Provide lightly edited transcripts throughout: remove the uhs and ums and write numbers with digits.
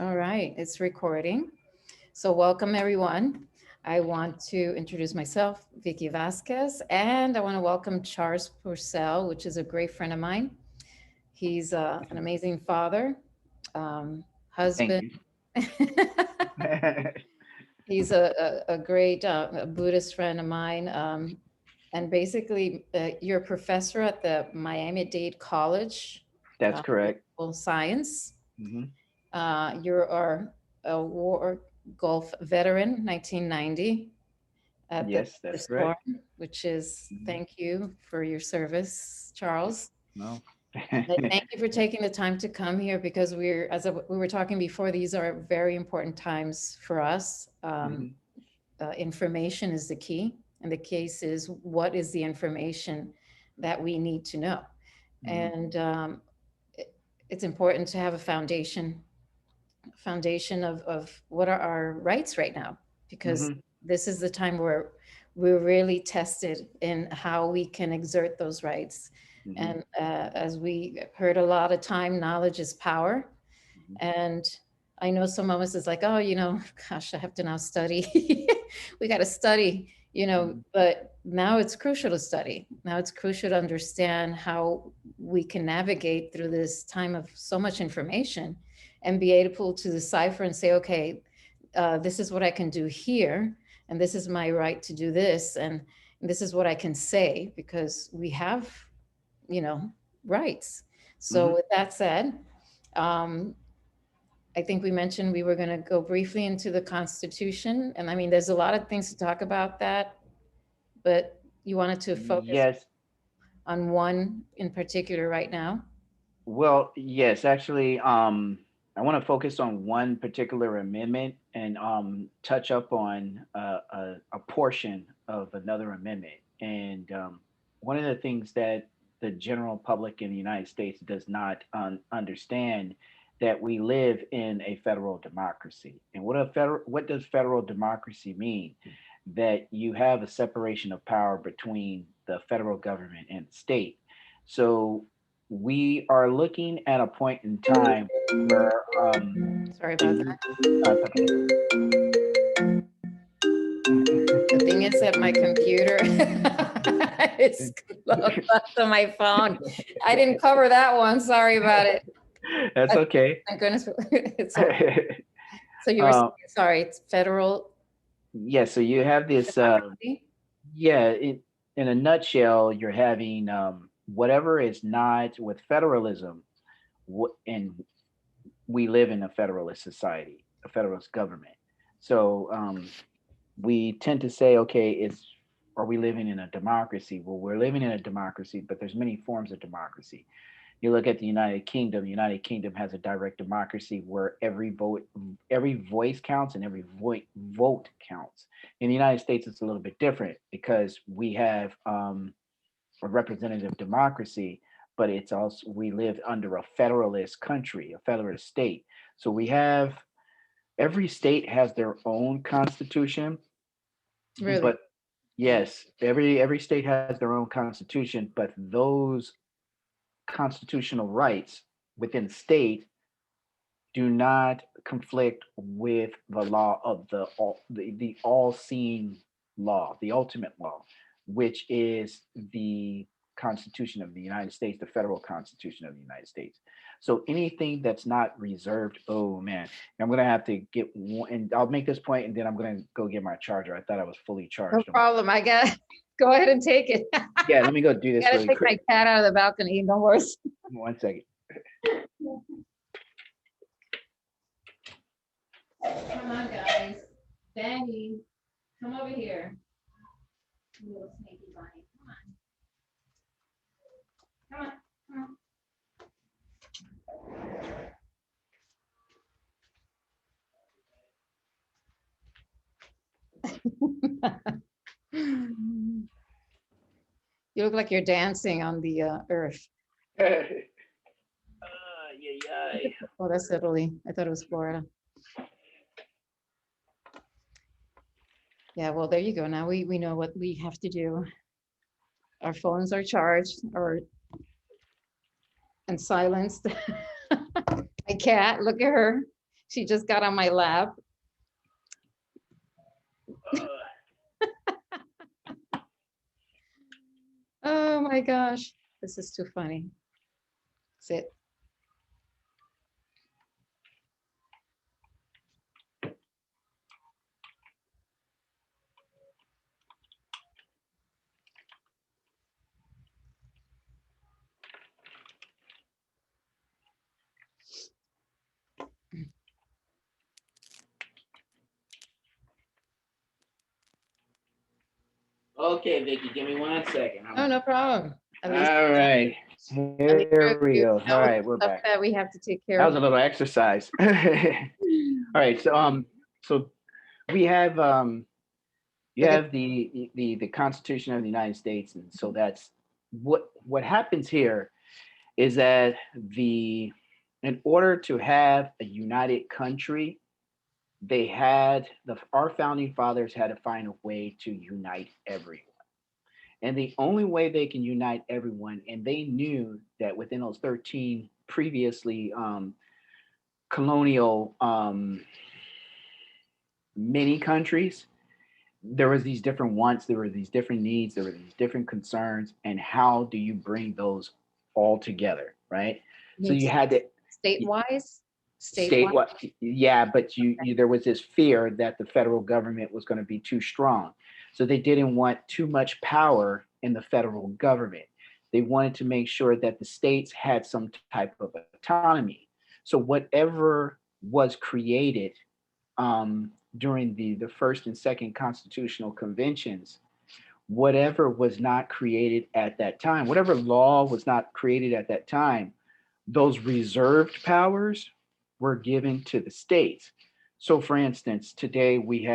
All right, it's recording. So welcome everyone. I want to introduce myself, Vicky Vasquez, and I want to welcome Charles Purcell, which is a great friend of mine. He's an amazing father, Thank husband. you. He's a great Buddhist friend of mine. And basically, you're a professor at the Miami-Dade College, That's uh, correct. Political Science. Hmm. You are a war Gulf veteran, 1990, at the Yes, that's Storm, correct. which is Hmm. thank you for your service, Charles. No. And thank you for taking the time to come here because we were talking before, these are very important times for us. Hmm. Information is the key. And the case is, what is the information that we need to know? Hmm. And it's important to have a foundation of what are our rights right now, because Hmm. this is the time where we're really tested in how we can exert those rights. Hmm. And as we heard a lot of time, knowledge is power. Hmm. And I know some of us is like, oh, gosh, I have to now study. We got to study, Hmm. but now it's crucial to study. Now it's crucial to understand how we can navigate through this time of so much information and be able to decipher and say, okay, this is what I can do here, and this is my right to do this, and this is what I can say because we have, you know, rights. So Hmm. with that said, um, I think we mentioned we were going to go briefly into the Constitution. And I mean, there's a lot of things to talk about that, but you wanted to focus Yes. on one in particular right now. Well, yes, actually, I want to focus on one particular amendment and touch up on a portion of another amendment. And one of the things that the general public in the United States does not understand that we live in a federal democracy. And what does federal democracy mean? That you have a separation of power between the federal government and the state. So we are looking at a point in time where Sorry the about U- that. it's okay. The thing is that my computer is close to my phone. I didn't cover that one. Sorry about it. That's I- okay. Thank goodness it's okay. So you were saying, uh, sorry, it's federal yeah, so you have this democracy? yeah, in a nutshell, you're having whatever is not with federalism, and we live in a federalist society, a federalist government. So we tend to say, okay, is are we living in a democracy? Well, we're living in a democracy, but there's many forms of democracy. You look at the United Kingdom. The United Kingdom has a direct democracy where every voice counts, and every vote counts. In the United States, it's a little bit different because we have a representative democracy, but it's also we live under a federalist country, a federalist state. So we have every state has their own constitution, Really? but yes, every state has their own constitution, but those constitutional rights within state do not conflict with the law of the all-seeing law, the ultimate law, which is the Constitution of the United States, the federal Constitution of the United States. So anything that's not reserved, oh man, I'm gonna have to get one, and I'll make this point, and then I'm gonna go get my charger. I thought I was fully No charged. problem. I got go ahead and take it. Yeah, let me go do this Gotta really take quick. my cat out of the balcony. No worries. 1 second. Come on, guys. Danny, come over here. You little sneaky bunny. Come on. Come on. You look like you're dancing on the earth. Yeah, yeah. Oh, that's Italy. I thought it was Florida. Yeah, well, there you go. Now we know what we have to do. Our phones are charged or and silenced. My cat, look at her. She just got on my lap. Oh my gosh, this is too funny. Sit. Okay, Vicky, give me 1 second. Oh, no problem. All At least, right, at least here we go. All know right, we're stuff back. that we have to take care That of. was a little exercise. All right, so we have you Okay. have the Constitution of the United States, and so that's what happens here is that the in order to have a united country, they had our founding fathers had to find a way to unite everyone. And the only way they can unite everyone, and they knew that within those 13 previously colonial mini countries, there was these different wants, there were these different needs, there were these different concerns, and how do you bring those all together, right? So you Needs had to state-wise, state statewide. what, yeah, but you there was this fear that the federal government was going to be too strong, so they didn't want too much power in the federal government. They wanted to make sure that the states had some type of autonomy. So whatever was created during the first and second constitutional conventions, whatever was not created at that time, whatever law was not created at that time, those reserved powers were given to the states. So, for instance, today we've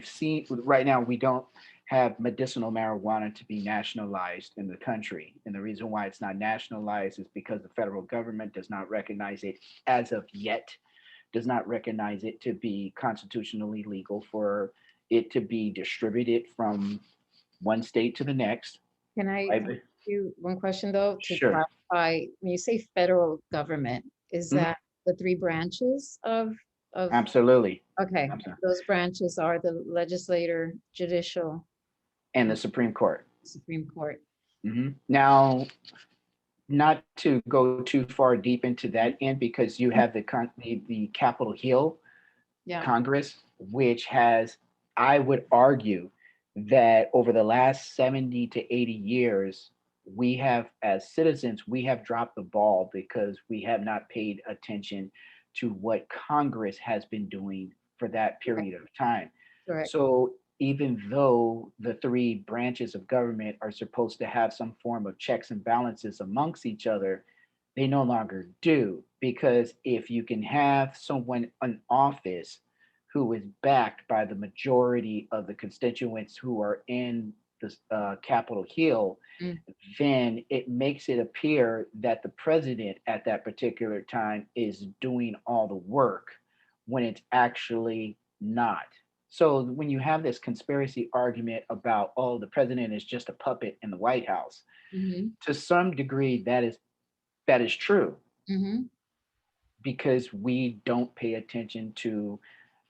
seen right now we don't have medicinal marijuana to be nationalized in the country, and the reason why it's not nationalized is because the federal government does not recognize it as of yet, does not recognize it to be constitutionally legal for it to be distributed from one state to the next. Can I ask Right? you one question though, to Sure. clarify? When you say federal government, is Mhm. that the three branches of, Absolutely. okay, Absolutely. those branches are the legislator, judicial, And the and Supreme Court. Supreme Court. Now, not to go too far deep into that end, because you have the Capitol Hill Yeah. Congress, which has, I would argue, that over the last 70 to 80 years, we have, as citizens, we have dropped the ball because we have not paid attention to what Congress has been doing for that Correct. period of time. Correct. So even though the three branches of government are supposed to have some form of checks and balances amongst each other, they no longer do. Because if you can have someone in office who is backed by the majority of the constituents who are in the Capitol Hill, Mm. then it makes it appear that the president at that particular time is doing all the work when it's actually not. So when you have this conspiracy argument about, oh, the president is just a puppet in the White House, Hmm. to some degree that is true, Hmm. because we don't pay attention to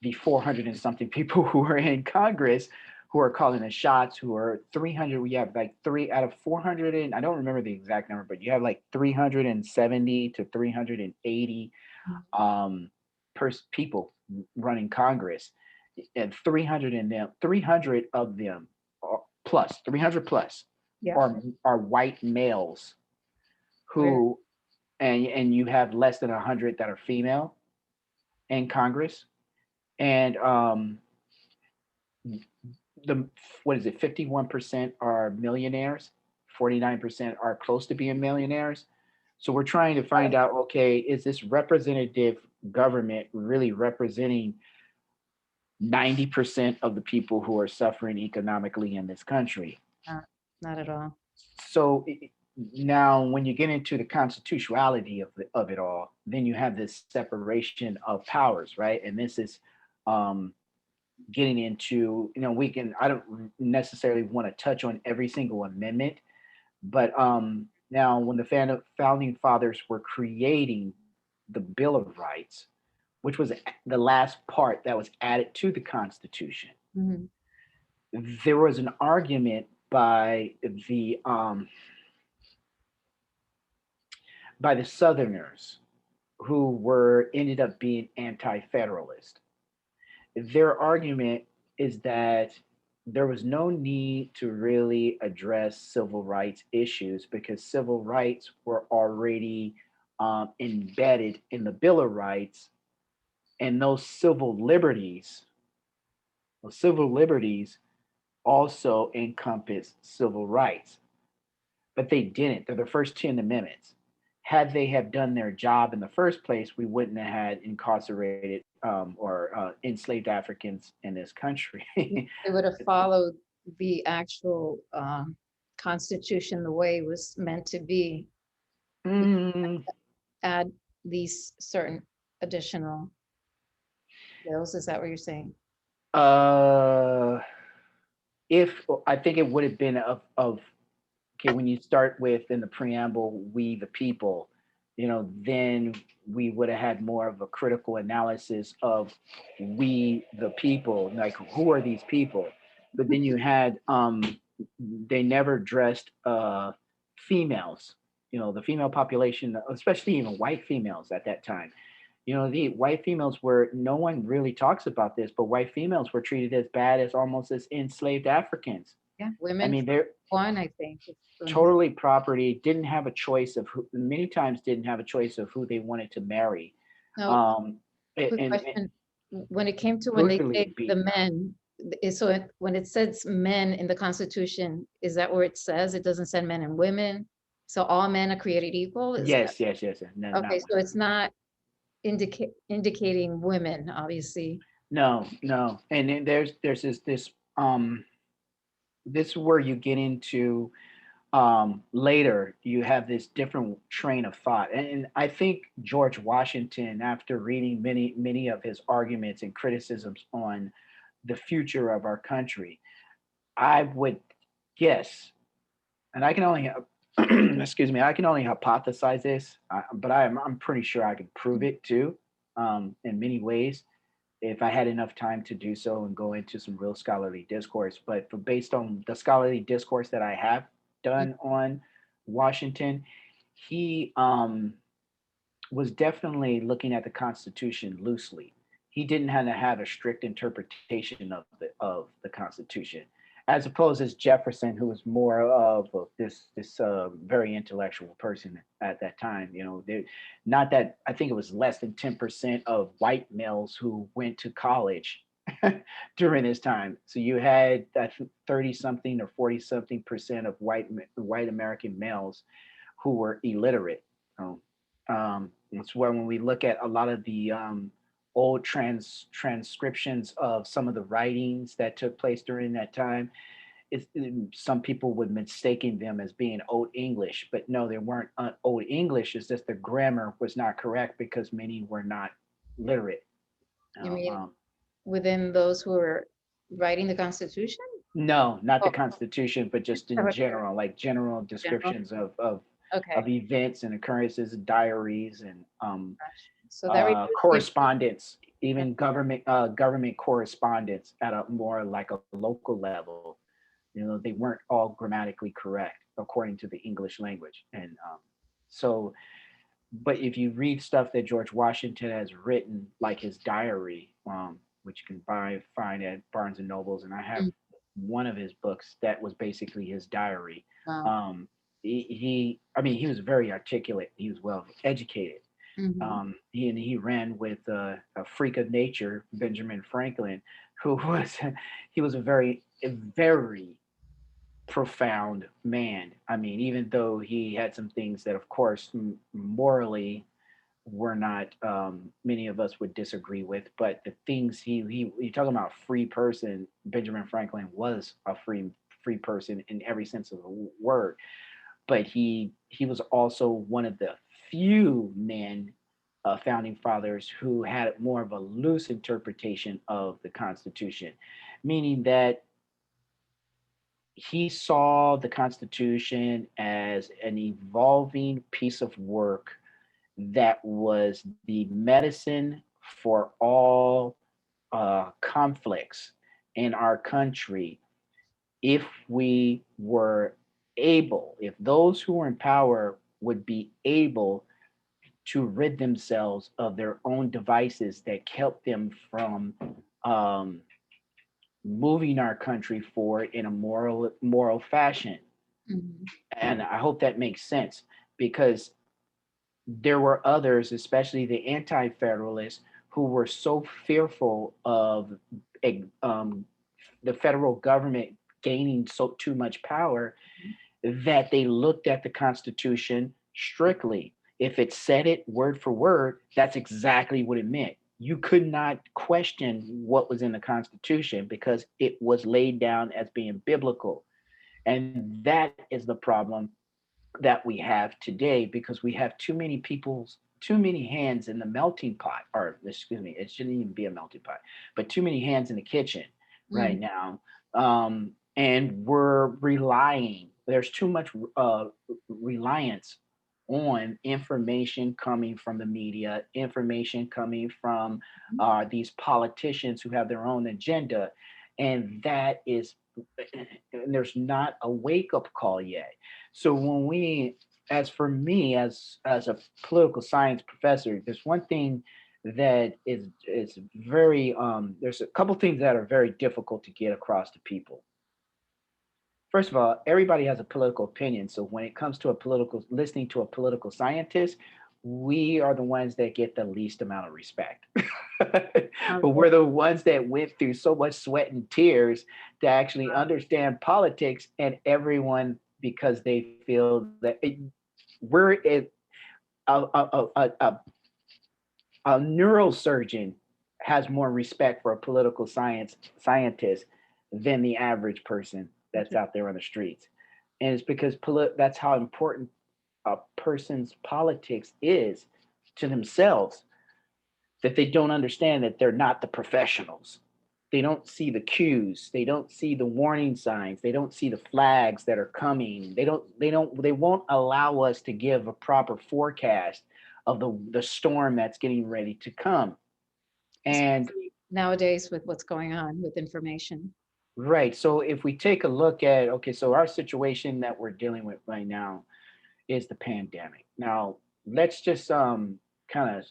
the 400 and something people who are in Congress who are calling the shots, who are 300. We have like three out of 400, and I don't remember the exact number, but you have like 370 to 380 people running Congress, and 300 in them, 300 of them are, plus 300 plus Yeah. are white males Really? who, and you have less than 100 that are female in Congress, and the what is it, 51% are millionaires, 49% are close to being millionaires. So we're trying to find out, okay, is this representative government really representing 90% of the people who are suffering economically in this country? Not, not at all. So now when you get into the constitutionality of it all, then you have this separation of powers, right? And this is um, getting into, we can, I don't necessarily want to touch on every single amendment, but now when the founding fathers were creating the Bill of Rights, which was the last part that was added to the Constitution, Mhm. there was an argument by the Southerners who were ended up being anti-federalist. Their argument is that there was no need to really address civil rights issues because civil rights were already embedded in the Bill of Rights, and those civil liberties also encompass civil rights. But they didn't. They're the first 10 amendments. Had they have done their job in the first place, we wouldn't have had incarcerated or enslaved Africans in this country. They would have followed the actual constitution the way it was meant to be. We Mm, add these certain additional bills. Is that what you're saying? uh, if I think it would have been of okay, when you start with in the preamble, we the people, then we would have had more of a critical analysis of we the people, like who are these people? But then you had they never addressed females, the female population, especially even white females at that time. The white females were no one really talks about this, but white females were treated as bad as almost as enslaved Africans. Yeah, I women mean, they're one, I think. totally property, didn't have a choice of who, many times didn't have a choice of who they wanted to marry. No, Um, quick and question. When it came to when they say brutally the beaten. men, when it says men in the Constitution, is that where it says? It doesn't say men and women. So all men are created equal? Is that Yes, yes, yes, yes. No, okay? not So women. it's not indicating women, obviously. No, no. And then there's this is where you get into later you have this different train of thought, and I think George Washington, after reading many of his arguments and criticisms on the future of our country, I would guess, and I can only excuse me, I can only hypothesize this, but I'm pretty sure I could prove it too, in many ways, if I had enough time to do so and go into some real scholarly discourse. But based on the scholarly discourse that I have Mm, done on Washington, he was definitely looking at the Constitution loosely. He didn't have to have a strict interpretation of the Constitution, as opposed as Jefferson, who was more of this very intellectual person at that time. Not that I think it was less than 10% of white males who went to college during this time. So you had that 30 something or 40 something percent of white American males who were illiterate. Um, that's why when we look at a lot of the old transcriptions of some of the writings that took place during that time, some people would mistaking them as being Old English, but no, they weren't Old English. It's just the grammar was not correct because many were not literate. You Um, mean um, within those who are writing the Constitution? no, not the Oh, Constitution, but just in character, general, like general general. descriptions of Okay, events and occurrences, diaries, and gosh. So that removes the correspondence, yeah, even government correspondence at a more like a local level. They weren't all grammatically correct according to the English language, and so. But if you read stuff that George Washington has written, like his diary, which you can find at Barnes and Nobles, and I have mm, one of his books that was basically his diary. wow. Um, I mean, he was very articulate. He was well educated. Mhm. He ran with a freak of nature, Benjamin Franklin, who was he was a very profound man. I mean, even though he had some things that, of course, morally were not many of us would disagree with, but the things he talking about free person. Benjamin Franklin was a free person in every sense of the word, but he was also one of the few men, founding fathers, who had more of a loose interpretation of the Constitution, meaning that he saw the Constitution as an evolving piece of work that was the medicine for all conflicts in our country, if we were able, if those who were in power would be able to rid themselves of their own devices that kept them from um, moving our country forward in a moral fashion. Mhm. And I hope that makes sense, because there were others, especially the anti-federalists, who were so fearful of um, the federal government gaining so too much power that they looked at the Constitution strictly. If it said it word for word, that's exactly what it meant. You could not question what was in the Constitution because it was laid down as being biblical. And that is the problem that we have today, because we have too many hands in the melting pot, or excuse me, it shouldn't even be a melting pot, but too many hands in the kitchen right Mhm. now. And we're relying, there's too much reliance on information coming from the media, information coming from these politicians who have their own agenda. And that is, and there's not a wake up call yet. So when we, as for me, as a political science professor, there's one thing that is very there's a couple things that are very difficult to get across to people. First of all, everybody has a political opinion. So when it comes to a political, listening to a political scientist, we are the ones that get the least amount of respect. But Okay. we're the ones that went through so much sweat and tears to actually understand politics, and everyone, because they feel that we're a a neurosurgeon has more respect for a political scientist than the average person that's out there on the streets. And it's because that's how important a person's politics is to themselves, that they don't understand that they're not the professionals. They don't see the cues, they don't see the warning signs, they don't see the flags that are coming. They won't allow us to give a proper forecast of the storm that's getting ready to come. And Especially nowadays with what's going on with information. right, so if we take a look at, okay, so our situation that we're dealing with right now is the pandemic. Now, let's just kind of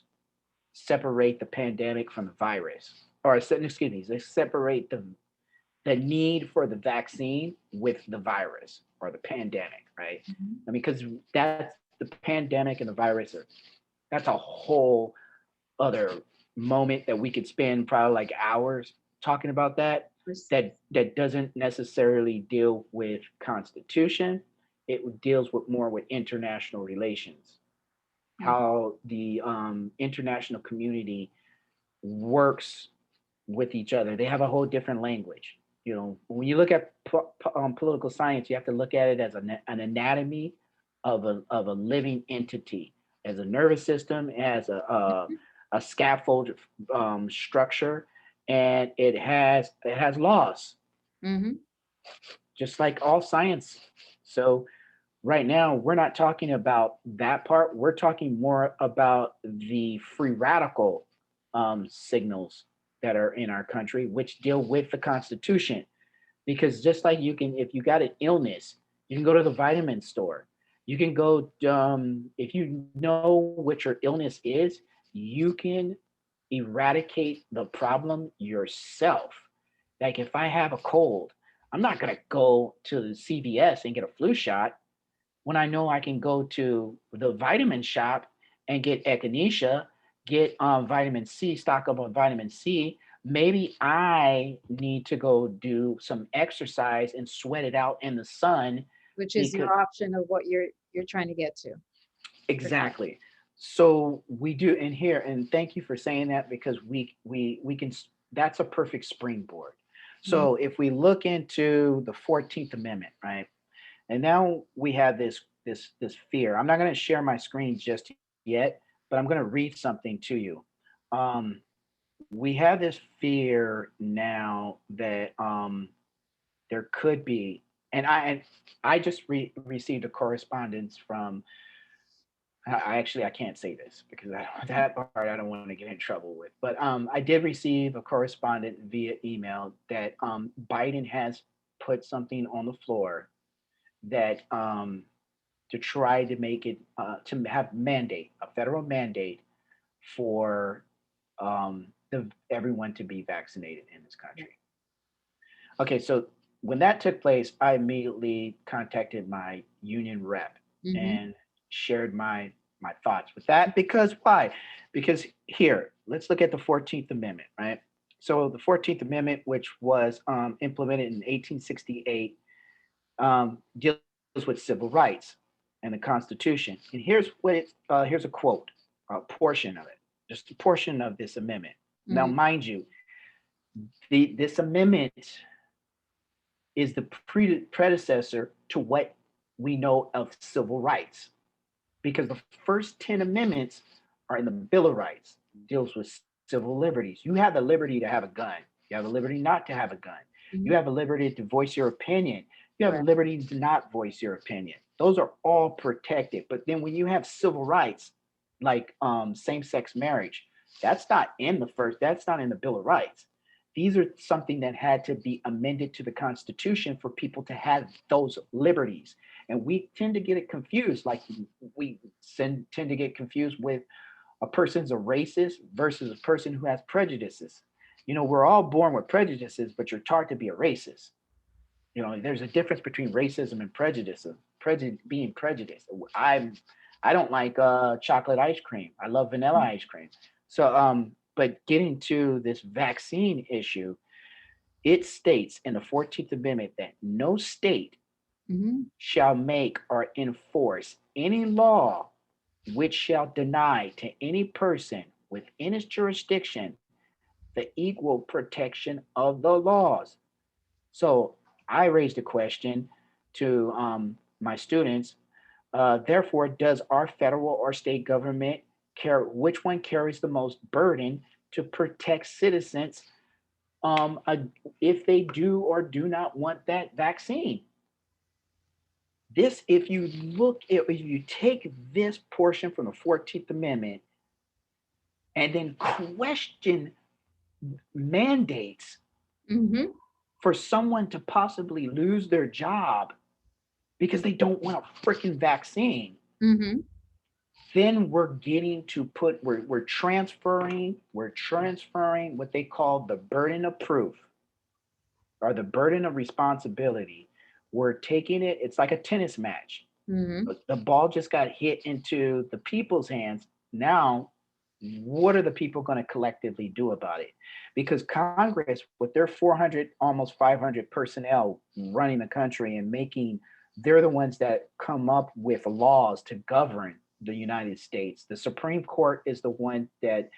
separate the pandemic from the virus, or excuse me, let's separate the need for the vaccine with the virus or the pandemic, right? Mhm. I mean, because that's the pandemic and the virus are, that's a whole other moment that we could spend probably like hours talking about that. Pers- That doesn't necessarily deal with constitution. It deals with more with international relations, mm, how the international community works with each other. They have a whole different language. You know, when you look at political science, you have to look at it as an anatomy of a living entity, as a nervous system, as a scaffold structure, and it has laws, mhm. just like all science. So right now, we're not talking about that part. We're talking more about the free radical signals that are in our country, which deal with the Constitution. Because just like you can, if you got an illness, you can go to the vitamin store. You can go, if you know what your illness is, you can eradicate the problem yourself. Like if I have a cold, I'm not going to go to the CVS and get a flu shot when I know I can go to the vitamin shop and get echinacea, get vitamin C, stock up on vitamin C. Maybe I need to go do some exercise and sweat it out in the sun Which is because your option of what you're trying to get to. exactly. So we do in here, and thank you for saying that, because we can, that's a perfect springboard. Mhm. So if we look into the 14th Amendment, right? And now we have this fear. I'm not going to share my screen just yet, but I'm going to read something to you. Um, we have this fear now that there could be, and I just received a correspondence from I can't say this because that part I don't want to get in trouble with. But I did receive a correspondent via email that Biden has put something on the floor that to try to make it to have mandate a federal mandate for everyone to be vaccinated in this country. Okay, so when that took place, I immediately contacted my union rep Mm-hmm. and shared my thoughts with that. Because why? Because here, let's look at the 14th Amendment, right? So the 14th Amendment, which was implemented in 1868, deals with civil rights and the Constitution. And here's a quote, a portion of it, just a portion of this amendment. Now, Mm-hmm. mind you, this amendment is the predecessor to what we know of civil rights, because the first 10 amendments are in the Bill of Rights, deals with civil liberties. You have the liberty to have a gun. You have the liberty not to have a gun. Mm-hmm. You have the liberty to voice your opinion. You have the Correct. liberty to not voice your opinion. Those are all protected. But then when you have civil rights, like same-sex marriage, that's not in the Bill of Rights. These are something that had to be amended to the Constitution for people to have those liberties. And we tend to get it confused. Like tend to get confused with a person's a racist versus a person who has prejudices. You know, we're all born with prejudices, but you're taught to be a racist. You know, there's a difference between racism and prejudice. Being prejudiced. I don't like chocolate ice cream. I love vanilla ice cream. So, but getting to this vaccine issue, it states in the 14th Amendment that no state Mm-hmm. shall make or enforce any law which shall deny to any person within its jurisdiction the equal protection of the laws. So I raised a question to my students. Therefore, does our federal or state government care which one carries the most burden to protect citizens if they do or do not want that vaccine? This, if you look, if you take this portion from the 14th Amendment and then question mandates Mm-hmm. for someone to possibly lose their job because they don't want a freaking vaccine, Mm-hmm. then we're getting to we're transferring what they call the burden of proof or the burden of responsibility. We're taking it, it's like a tennis match. Mm-hmm. The ball just got hit into the people's hands. Now, what are the people going to collectively do about it? Because Congress, with their 400, almost 500 personnel running the country and they're the ones that come up with laws to govern the United States. The Supreme Court is the one that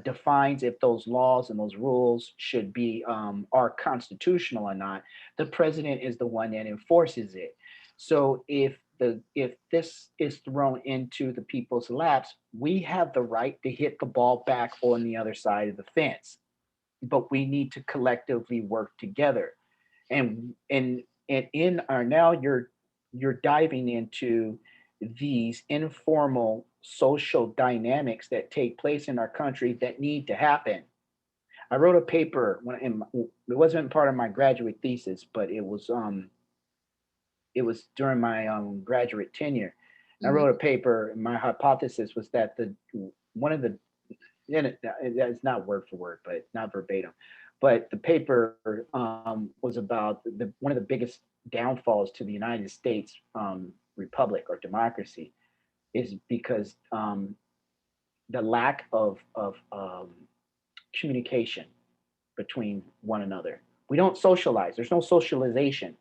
defines if those laws and those rules should be are constitutional or not. The president is the one that enforces it. So if this is thrown into the people's laps, we have the right to hit the ball back on the other side of the fence. But we need to collectively work together. And in our now you're diving into these informal social dynamics that take place in our country that need to happen. I wrote a paper it wasn't part of my graduate thesis, but it was during my graduate tenure. I Mm-hmm. wrote a paper. My hypothesis was that the one of the and it's not word for word, but not verbatim. But the paper was about one of the biggest downfalls to the United States republic or democracy is because the lack of communication between one another. We don't socialize. There's no socialization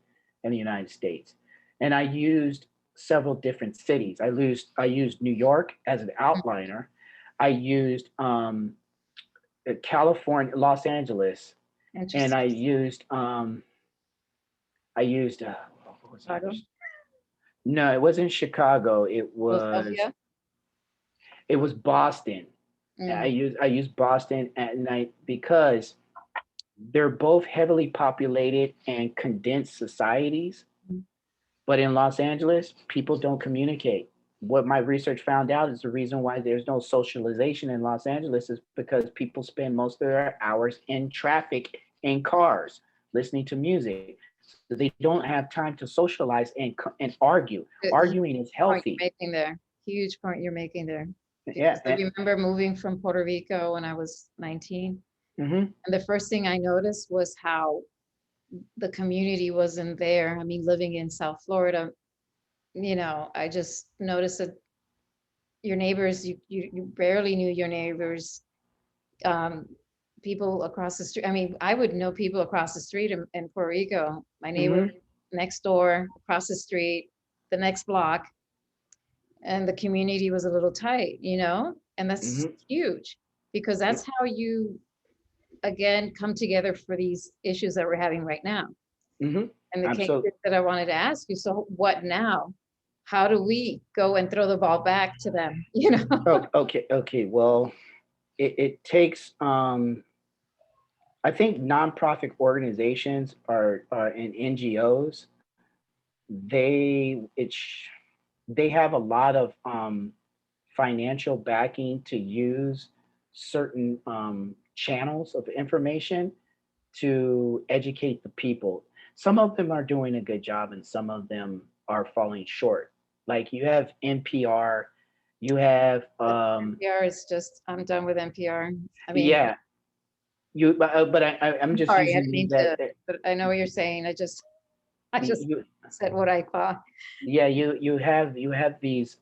in the United States. And I used several different cities. I used New York as an outliner. I used California, Los Angeles, and Interesting. I used what was the other? Chicago, No, it wasn't Chicago. Philadelphia. It was Boston. I Mm. used I used Boston at night because they're both heavily populated and condensed societies. But in Los Angeles, people don't communicate. what my research found out is the reason why there's no socialization in Los Angeles is because people spend most of their hours in traffic in cars listening to music. So they don't have time to socialize and argue. A huge Arguing is point healthy. you're making there. Huge point you're making there. Yeah. Because I remember moving from Puerto Rico when I was 19. Mm-hmm, And the first thing I noticed was how the community wasn't there. I mean, living in South Florida, I just noticed that your neighbors, you barely knew your neighbors. Um, People across the street. I mean, I would know people across the street in Puerto Rico, my neighbor mm-hmm, next door, across the street, the next block, and the community was a little tight. And that's mm-hmm, huge because that's how you, again, come together for these issues that we're having right now. mm-hmm. And the case Absolutely. that I wanted to ask you, so what now? How do we go and throw the ball back to them? Oh, okay, okay. Well, it takes I think nonprofit organizations and NGOs, they it's they have a lot of financial backing to use certain channels of information to educate the people. Some of them are doing a good job, and some of them are falling short. Like you have NPR, you have NPR is just, I'm done with NPR. I mean, yeah, I'm just sorry, I using didn't these mean to, but I know what you're saying. I just you said what I thought. yeah, you have They're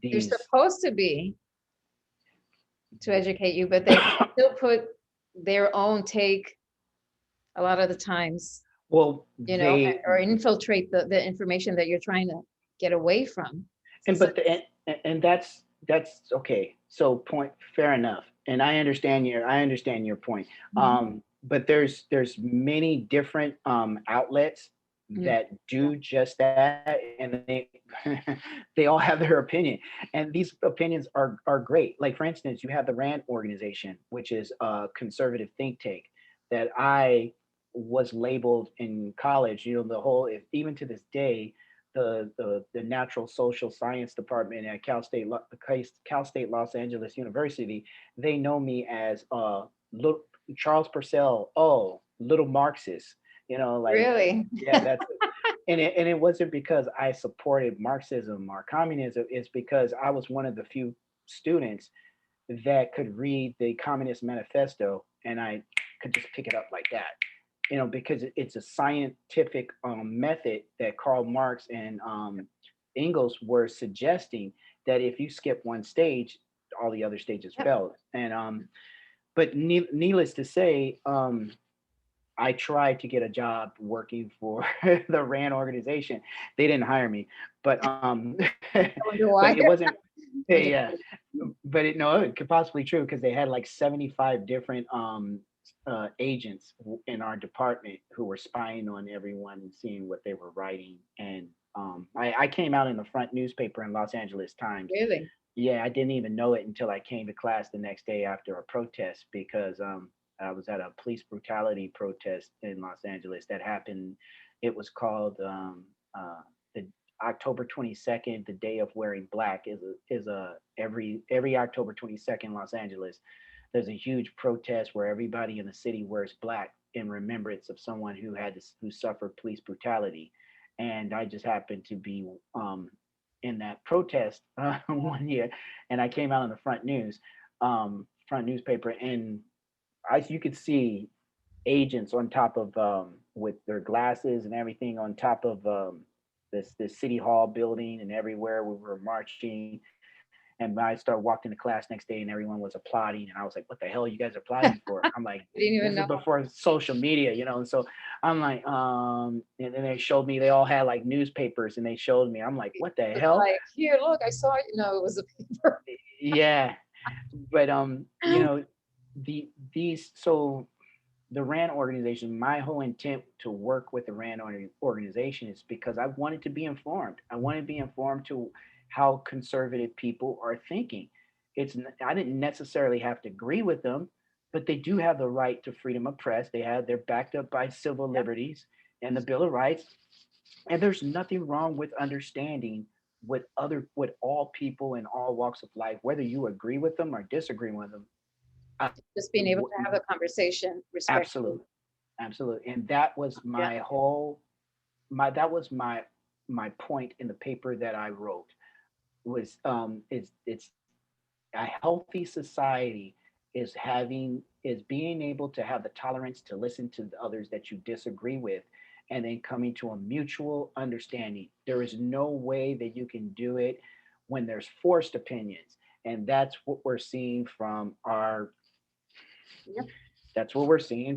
these supposed to be to educate you, but they still put their own take a lot of the times, well they or infiltrate the information that you're trying to get away from. and So, but the, and that's okay. So point, fair enough, and I understand your point. mhm, But there's many different outlets mhm. that do just that, and they all have their opinion, and these opinions are great. Like for instance, you have the RAND organization, which is a conservative think tank that I was labeled in college. The whole, if, even to this day, the natural social science department at Cal State Los Angeles University, they know me as little Charles Purcell, oh, little Marxist. Like, Really? yeah, that's it. And it wasn't because I supported Marxism or communism. It's because I was one of the few students that could read the Communist Manifesto, and I could just pick it up like that. Because it's a scientific method that Karl Marx and Engels were suggesting, that if you skip one stage, all the other stages Yep. failed. And but needless to say, I tried to get a job working for the RAND organization. They didn't hire me, but I wonder but why. it wasn't. I'm just Yeah, but no, it could possibly true because they had like 75 different agents in our department who were spying on everyone and seeing what they were writing. And I came out in the front newspaper in Los Angeles Times. really. Yeah, I didn't even know it until I came to class the next day after a protest, because I was at a police brutality protest in Los Angeles that happened. It was called the October 22nd, the Day of Wearing Black, is a every October 22nd, Los Angeles. There's a huge protest where everybody in the city wears black in remembrance of someone who suffered police brutality. And I just happened to be in that protest one year, and I came out on the front newspaper, and you could see agents on top of with their glasses and everything on top of this city hall building, and everywhere we were marching. And I started walking to class next day, and everyone was applauding, and I was like, "What the hell are you guys applauding for?" I'm like, I didn't "This even is know. before social media, And so I'm like, and then they showed me, they all had like newspapers, and they showed me. I'm like, "What the It's hell?" like, here, look, I saw it. No, it was a paper. Yeah, but these so the RAND organization, my whole intent to work with the RAND organization is because I wanted to be informed. I want to be informed to how conservative people are thinking. I didn't necessarily have to agree with them, but they do have the right to freedom of press. They're backed up by civil Yep. liberties and the Bill of Rights. And there's nothing wrong with understanding with all people in all walks of life, whether you agree with them or disagree with them. I, Just being able to have a conversation respectfully. absolutely, absolutely. And that was Yeah. my whole that was my point in the paper that I wrote was is it's a healthy society is being able to have the tolerance to listen to the others that you disagree with, and then coming to a mutual understanding. There is no way that you can do it when there's forced opinions, and Yep. that's what we're seeing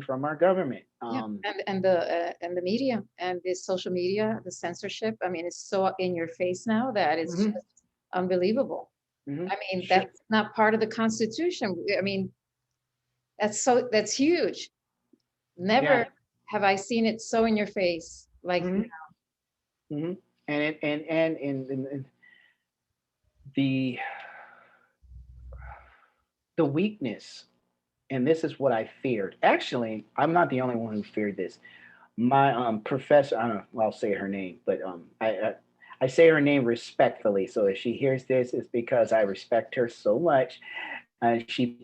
from our government. Yeah. And the media and the social media, the censorship. I mean, it's so in your face now that it's Mhm, just unbelievable. mhm. I mean, Sure. that's not part of the Constitution. I mean, that's huge. Never Yeah. have I seen it so in your face like Mhm, mhm. And the the weakness, and this is what I feared. Actually, I'm not the only one who feared this. My professor, I don't know, well, I'll say her name, but I say her name respectfully. So if she hears this, it's because I respect her so much. She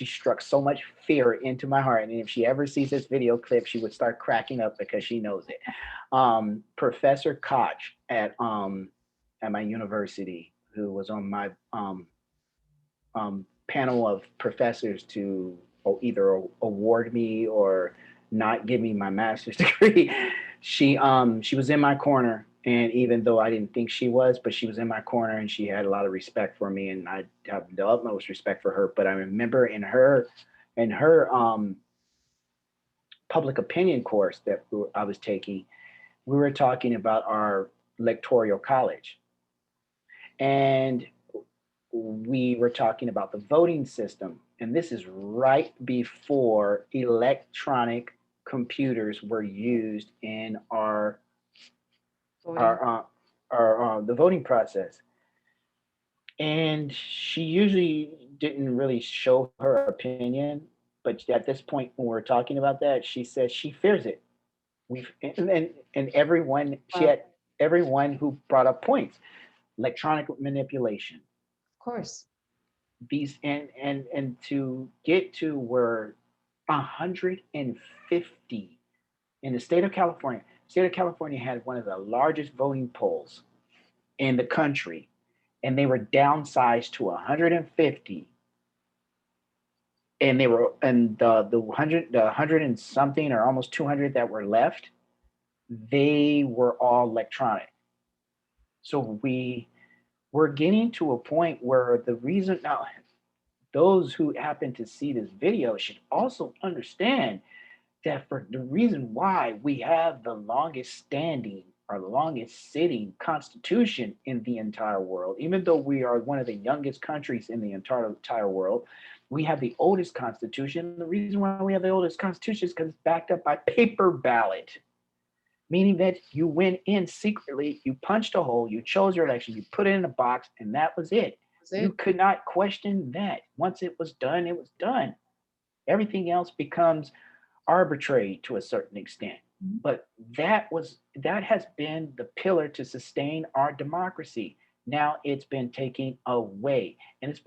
struck so much fear into my heart, and if she ever sees this video clip, she would start cracking up because she knows it. Professor Koch at my university, who was on my panel of professors to either award me or not give me my master's degree. She was in my corner, and even though I didn't think she was, but she was in my corner, and she had a lot of respect for me, and I have the utmost respect for her. But I remember in her public opinion course that I was taking, we were talking about our electoral college, and we were talking about the voting system, and this is right before electronic computers were used in voting. our the voting process. And she usually didn't really show her opinion, but at this point when we're talking about that, she says she fears it. And everyone she Well, had everyone who brought up points, electronic manipulation, of course. these and to get to where 150 in the state of California. State of California had one of the largest voting polls in the country, and they were downsized to 150, and they were and the 100 and something or almost 200 that were left, they were all electronic. So we're getting to a point where the reason now those who happen to see this video should also understand that for the reason why we have the longest standing or longest sitting constitution in the entire world, even though we are one of the youngest countries in the entire world, we have the oldest constitution. The reason why we have the oldest constitution is because it's backed up by paper ballot, meaning that you went in secretly, you punched a hole, you chose your election, you put it in a box, and that was it. Was You it? could not question that. Once it was done, it was done. Everything else becomes arbitrary to a certain extent. Mhm. But that has been the pillar to sustain our democracy. Now it's been taken away, and it's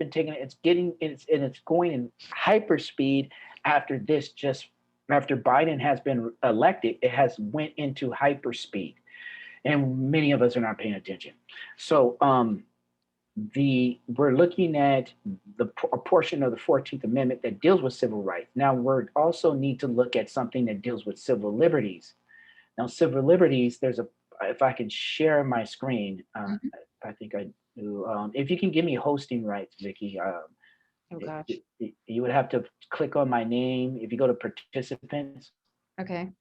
going in hyperspeed after this. Just after Biden has been elected, it has went into hyperspeed, and many of us are not paying attention. So the we're looking at a portion of the 14th Amendment that deals with civil rights. Now we also need to look at something that deals with civil liberties. Now, civil liberties, there's a if I can share my screen, Mhm. I think I do. If you can give me hosting rights, Vicky, Oh gosh. you would have to click on my name. If you go to participants, Okay. and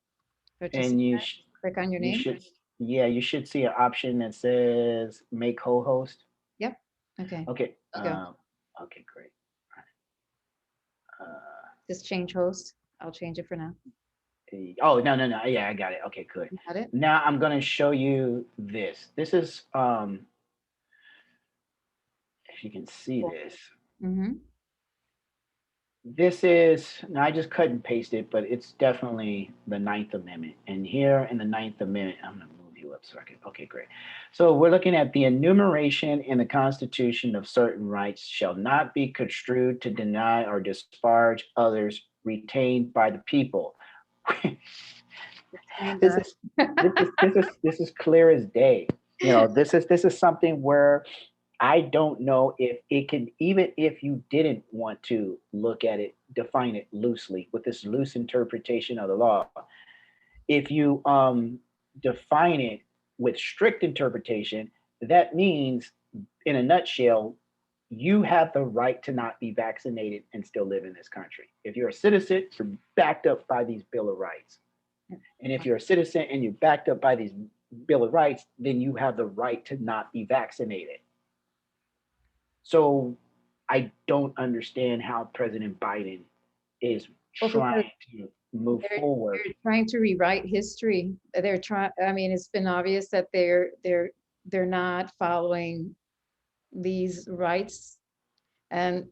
Participant. Click on your you name. should yeah, you should see an option that says make co-host. Yep. Okay. Okay, You go. okay, great. Uh, Just change host. I'll change it for now. oh, no, yeah, I got it. Okay, good. You got it? Now I'm going to show you this. This is if you can see Cool. this. Mm-hmm. This is now I just cut and paste it, but it's definitely the Ninth Amendment. And here in the Ninth Amendment, I'm going to move you pull up so I can. Okay, great. So we're looking at the enumeration in the Constitution of certain rights shall not be construed to deny or disparage others retained by the people. Explain this that. is this is clear as day. This is something where I don't know if it can, even if you didn't want to look at it, define it loosely with this loose interpretation of the law. If you define it with strict interpretation, that means, in a nutshell, you have the right to not be vaccinated and still live in this country. If you're a citizen, you're backed up by these Bill of Rights. And if you're a citizen and you're backed up by these Bill of Rights, then you have the right to not be vaccinated. So I don't understand how President Biden is Well, because trying to move they're, forward. they're trying to rewrite history. They're trying, I mean, it's been obvious that they're not following these rights. And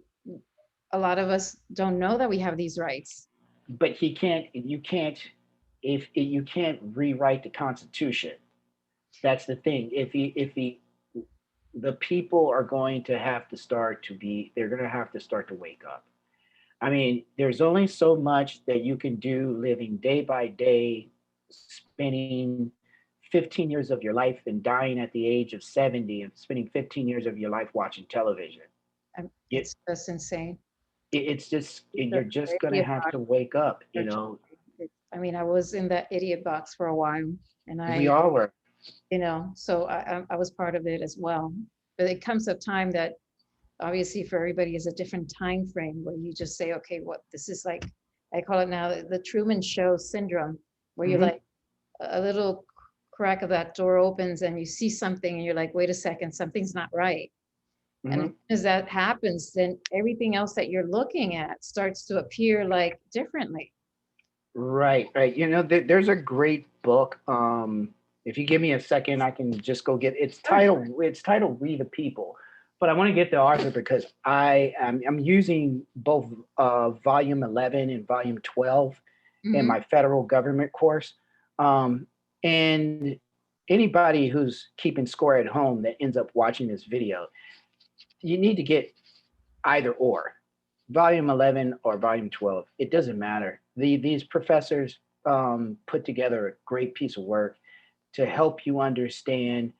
a lot of us don't know that we have these rights. But you can't, if you can't rewrite the Constitution. That's the thing. If the people are going to have to start to be, they're going to have to start to wake up. I mean, there's only so much that you can do living day by day, spending 15 years of your life and dying at the age of 70 and spending 15 years of your life watching television. It, It's just insane. it's just, It's a you're just going to idiot have box to wake up, for I mean, I was in that idiot box for a while, and We all were. so I was part of it as well. But it comes a time that obviously for everybody is a different time frame where you just say, okay, what this is like, I call it now the Truman Show syndrome, where you're Hmm. like a little crack of that door opens and you see something and you're like, wait a second, something's not right. And Hmm. as that happens, then everything else that you're looking at starts to appear like differently. Right, right. There's a great book. If you give me a second, I can just go get it's Sure. titled We the People. But I want to get the author because I'm using both volume 11 and volume 12 in Hmm. my federal government course. And anybody who's keeping score at home that ends up watching this video, you need to get either or volume 11 or volume 12. It doesn't matter. These professors put together a great piece of work to help you understand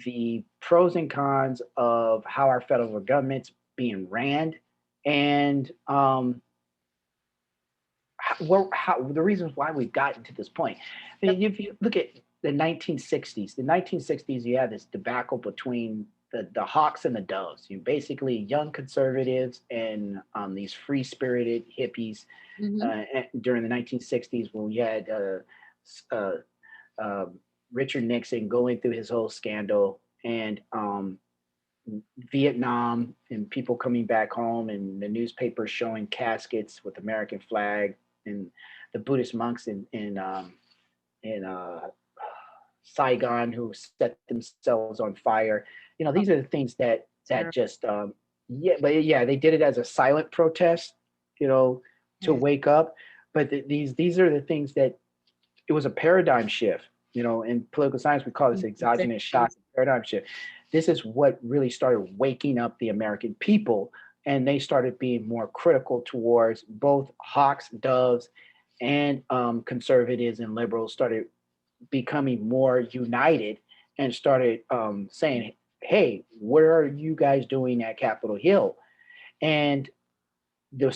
the pros and cons of how our federal government's being ran, and how the reasons why we've gotten to this point. I mean, if you look at the 1960s, you had this debacle between the hawks and the doves. You basically young conservatives and these free spirited hippies Hmm. during the 1960s, when we had uh, uh, Richard Nixon going through his whole scandal, and Vietnam, and people coming back home, and the newspapers showing caskets with American flag, and the Buddhist monks in Saigon who set themselves on fire. These are the things that Terrible. just yeah, but yeah, they did it as a silent protest, to Yes. wake up. But these are the things that it was a paradigm shift. In political science, we call this exogenous shock paradigm shift. This is what really started waking up the American people, and they started being more critical towards both hawks, doves, and conservatives and liberals started becoming more united and started saying, "Hey, what are you guys doing at Capitol Hill?" And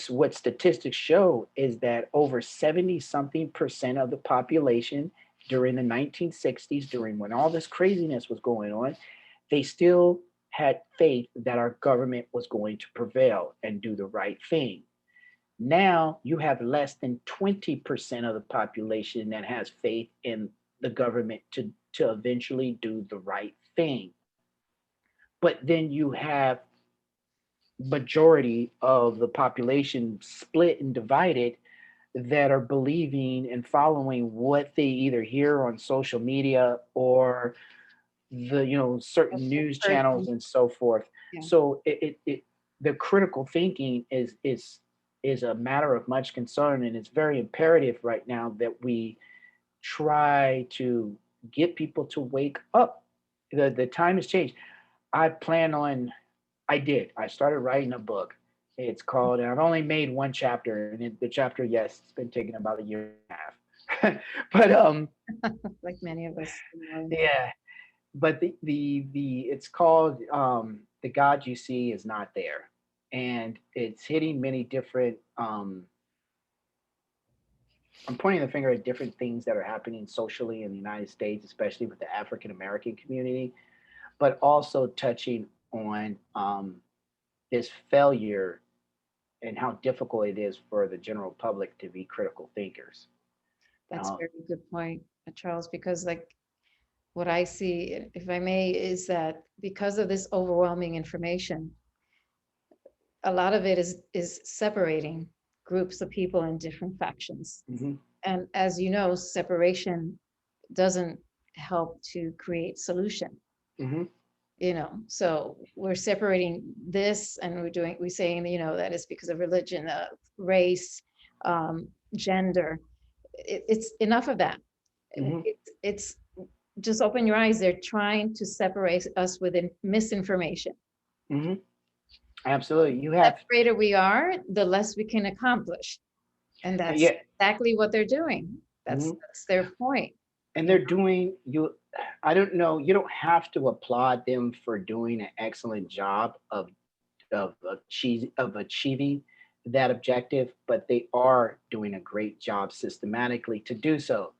what statistics show is that over 70 something percent of the population during the 1960s, during when all this craziness was going on, they still had faith that our government was going to prevail and do the right thing. Now you have less than 20% of the population that has faith in the government to eventually do the right thing. But then you have majority of the population split and divided that are believing and following what they either hear on social media or the certain news channels Person. and so forth. Yeah. So the critical thinking is a matter of much concern, and it's very imperative right now that we try to get people to wake up. The time has changed. I plan on, I did. I started writing a book. It's called, and I've only made one chapter, and the chapter, yes, it's been taking about a year and a half. But Like many of us. yeah, but the it's called The God You See Is Not There, and it's hitting many different I'm pointing the finger at different things that are happening socially in the United States, especially with the African American community, but also touching on this failure and how difficult it is for the general public to be critical thinkers. That's a Uh, very good point, Charles, because like what I see, if I may, is that because of this overwhelming information, a lot of it is separating groups of people in different factions. mhm, And as you know, separation doesn't help to create solution. mhm, So we're separating this and we're saying, that is because of religion, race, gender. It's enough of that. mhm, It's just open your eyes. They're trying to separate us with misinformation. mhm. Absolutely. You The have, greater we are, the less we can accomplish. And that's yeah, exactly what they're doing. That's mhm. that's their point. And You they're doing you. I don't know. You don't have to applaud them for doing an excellent job of achieving that objective, but they are doing a great job systematically to do so,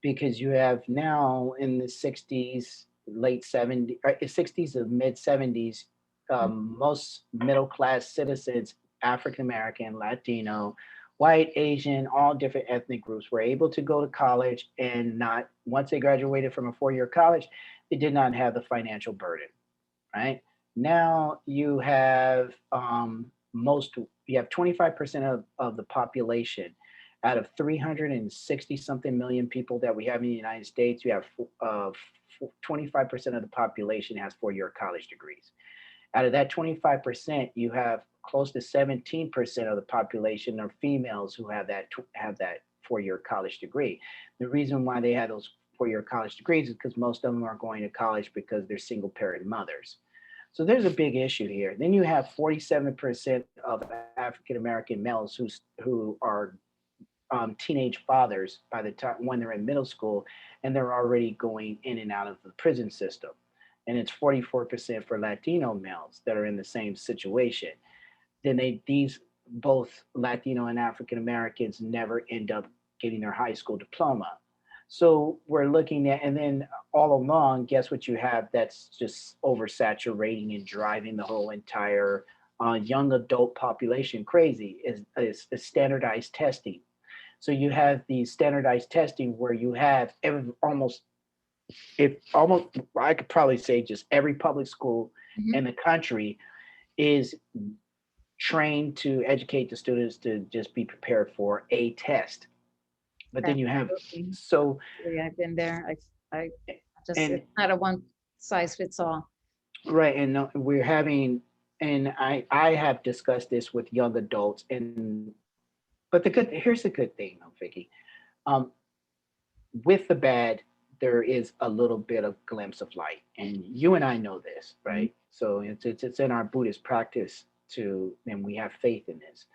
because you have now in the 60s, late 70s, 60s to mid 70s, know? most middle class citizens, African American, Latino, white, Asian, all different ethnic groups were able to go to college, and not once they graduated from a 4-year college, they did not have the financial burden, right? Now you have 25% of the population out of 360 something million people that we have in the United States. You have 25% of the population has 4-year college degrees. Out of that 25%, you have close to 17% of the population are females who have that 4-year college degree. The reason why they have those 4-year college degrees is because most of them are going to college because they're single parent mothers. So there's a big issue here. Then you have 47% of African American males who are teenage fathers by the time when they're in middle school, and they're already going in and out of the prison system. And it's 44% for Latino males that are in the same situation. Then these both Latino and African Americans never end up getting their high school diploma. So we're looking at, and then all along, guess what you have that's just oversaturating and driving the whole entire young adult population crazy is standardized testing. So you have the standardized testing where you have almost I could probably say just every public school Mhm. in the country is trained to educate the students to just be prepared for a test. But then you have Absolutely. so Yeah, I've been there. I just, and it's not a one size fits all. right, and we're having, and I have discussed this with young adults, and but the good here's the good thing, though, Vicky. Um, with the bad, there is a little bit of glimpse of light, and you and I know this, Mhm. right? So it's in our Buddhist practice to, and we have faith in this.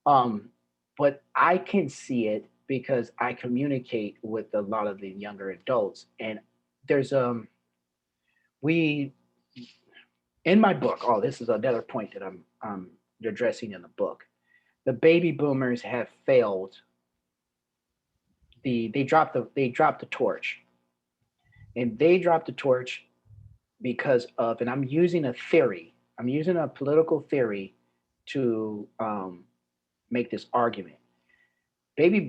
Um, but I can see it because I communicate with a lot of the younger adults, and there's we in my book. Oh, this is another point that I'm addressing in the book. The baby boomers have failed. They dropped the torch, and they dropped the torch because of, and I'm using a theory. I'm using a political theory to make this argument. Baby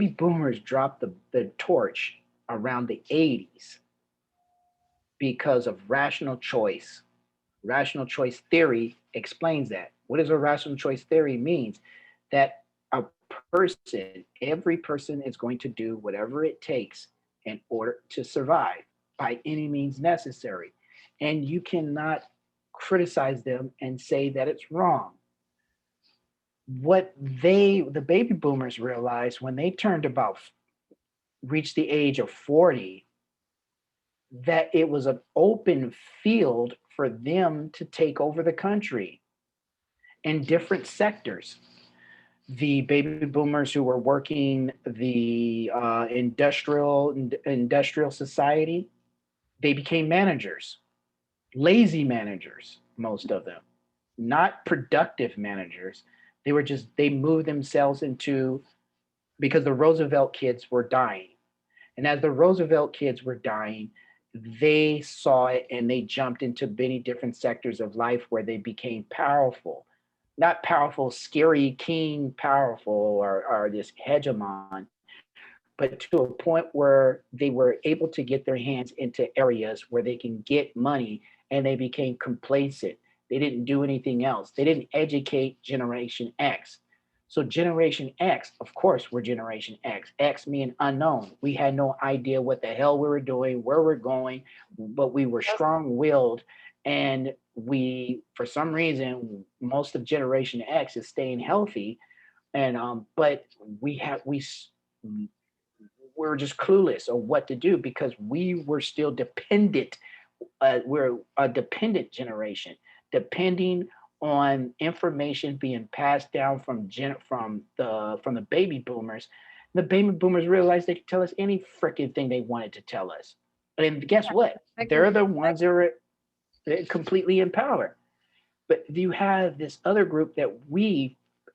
boomers dropped the torch around the 80s because of rational choice. Rational choice theory explains that. What does a rational choice theory means? That a person, every person is going to do whatever it takes in order to survive by any means necessary. And you cannot criticize them and say that it's wrong. What the baby boomers realized when they reached the age of 40, that it was an open field for them to take over the country in different sectors. The baby boomers who were working the industrial society, they became managers, lazy managers, most of them, not productive managers. They moved themselves into, because the Roosevelt kids were dying. And as the Roosevelt kids were dying, they saw it and they jumped into many different sectors of life where they became powerful. Not powerful, scary, king, powerful, or this hegemon, but to a point where they were able to get their hands into areas where they can get money, and they became complacent. They didn't do anything else. They didn't educate Generation X. So Generation X, of course, we're Generation X. X meaning unknown. We had no idea what the hell we were doing, where we're going, but we were strong-willed, and we, for some reason, most of Generation X is staying healthy, and but we have we're just clueless on what to do because we were still dependent. We're a dependent generation, depending on information being passed down from the baby boomers. The baby boomers realized they could tell us any freaking thing they wanted to tell us, and guess what? They're the ones that are completely in power. But you have this other group that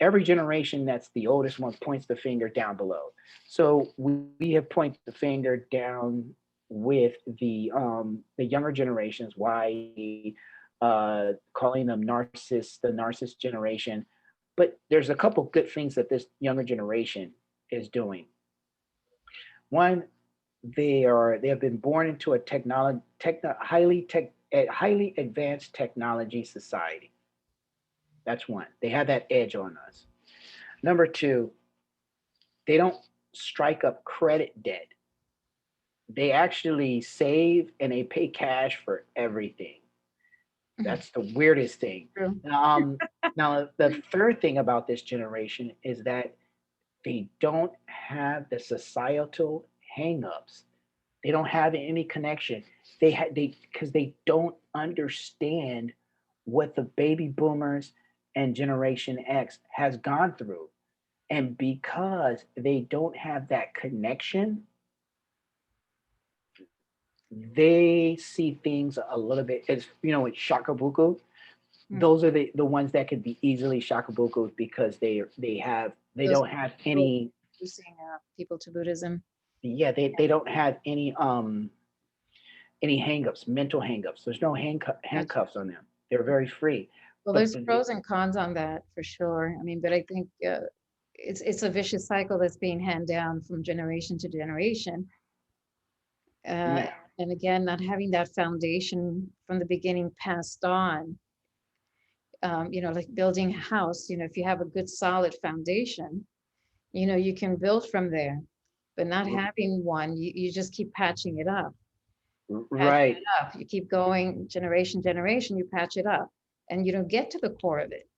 every generation that's the oldest one points the finger down below. So we have pointed the finger down with the younger generations. Why calling them narcissists, the narcissist generation? But there's a couple good things that this younger generation is doing. One, they have been born into a highly advanced technology society. That's one. They have that edge on us. Number two, they don't strike up credit debt. They actually save and they pay cash for everything. Mhm. That's the weirdest thing. True. Now, the third thing about this generation is that they don't have the societal hangups. They don't have any connection. They because they don't understand what the baby boomers and Generation X has gone through. And because they don't have that connection, they see things a little bit as it's shakabuku. Mm. Those are the ones that could be easily shakabuku because they Those don't have people any. introducing people to Buddhism. Yeah, they don't have any hangups, mental hangups. There's no Gotcha. handcuffs on them. They're very free. Well, But there's pros and cons on that for sure. I mean, but I think it's a vicious cycle that's being handed down from generation to generation. Uh, yeah, and again, not having that foundation from the beginning passed on. Like building a house. If you have a good solid foundation, you can build from there. But not having one, you just keep patching right. it up. You keep going generation, you patch it up, and you don't get to the core of it.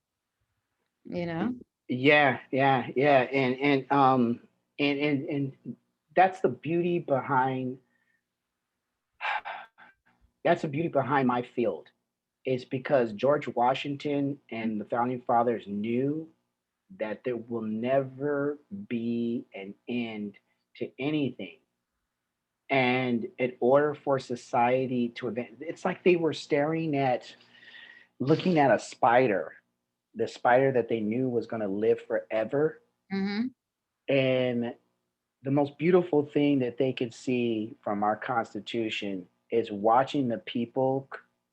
You know. Yeah, yeah, yeah, and that's the beauty behind that's the beauty behind my field. Is because George Washington and the founding fathers knew that there will never be an end to anything. And in order for society to advance, it's like they were looking at a spider, the spider that they knew was going to live forever. Mm-hmm. And the most beautiful thing that they could see from our Constitution is watching the people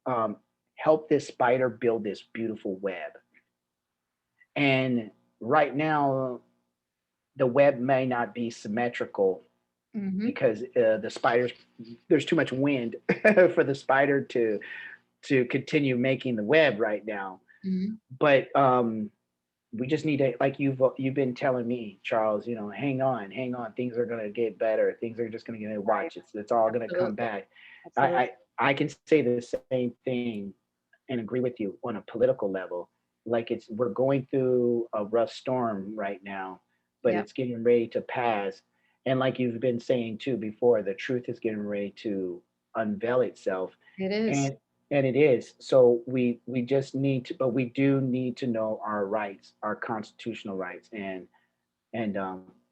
um, help this spider build this beautiful web. And right now, the web may not be symmetrical Mm-hmm. because there's too much wind for the spider to continue making the web right now. Mm-hmm. But we just need to, like you've been telling me, Charles. Hang on. Things are gonna get better. Things are just gonna get Right. watch. It's all gonna come Absolutely. back. I, Absolutely. I can say the same thing and agree with you on a political level. Like we're going through a rough storm right now, but Yep. it's getting ready to pass. And like you've been saying too before, the truth is getting ready to unveil itself. It is. And it is. So we just need to, but we do need to know our rights, our constitutional rights, and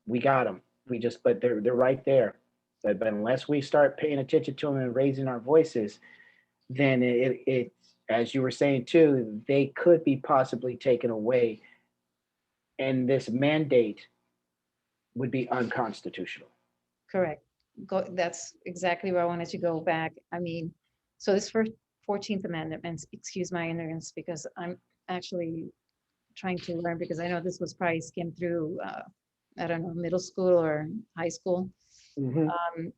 we got them. We just, but they're right there. But unless we start paying attention to them and raising our voices, then it as you were saying too, they could be possibly taken away, and this mandate would be unconstitutional. Correct. That's exactly where I wanted to go back. I mean, so this first 14th Amendment, and excuse my ignorance because I'm actually trying to learn because I know this was probably skimmed through, I don't know, middle school or high school. Hmm. Um,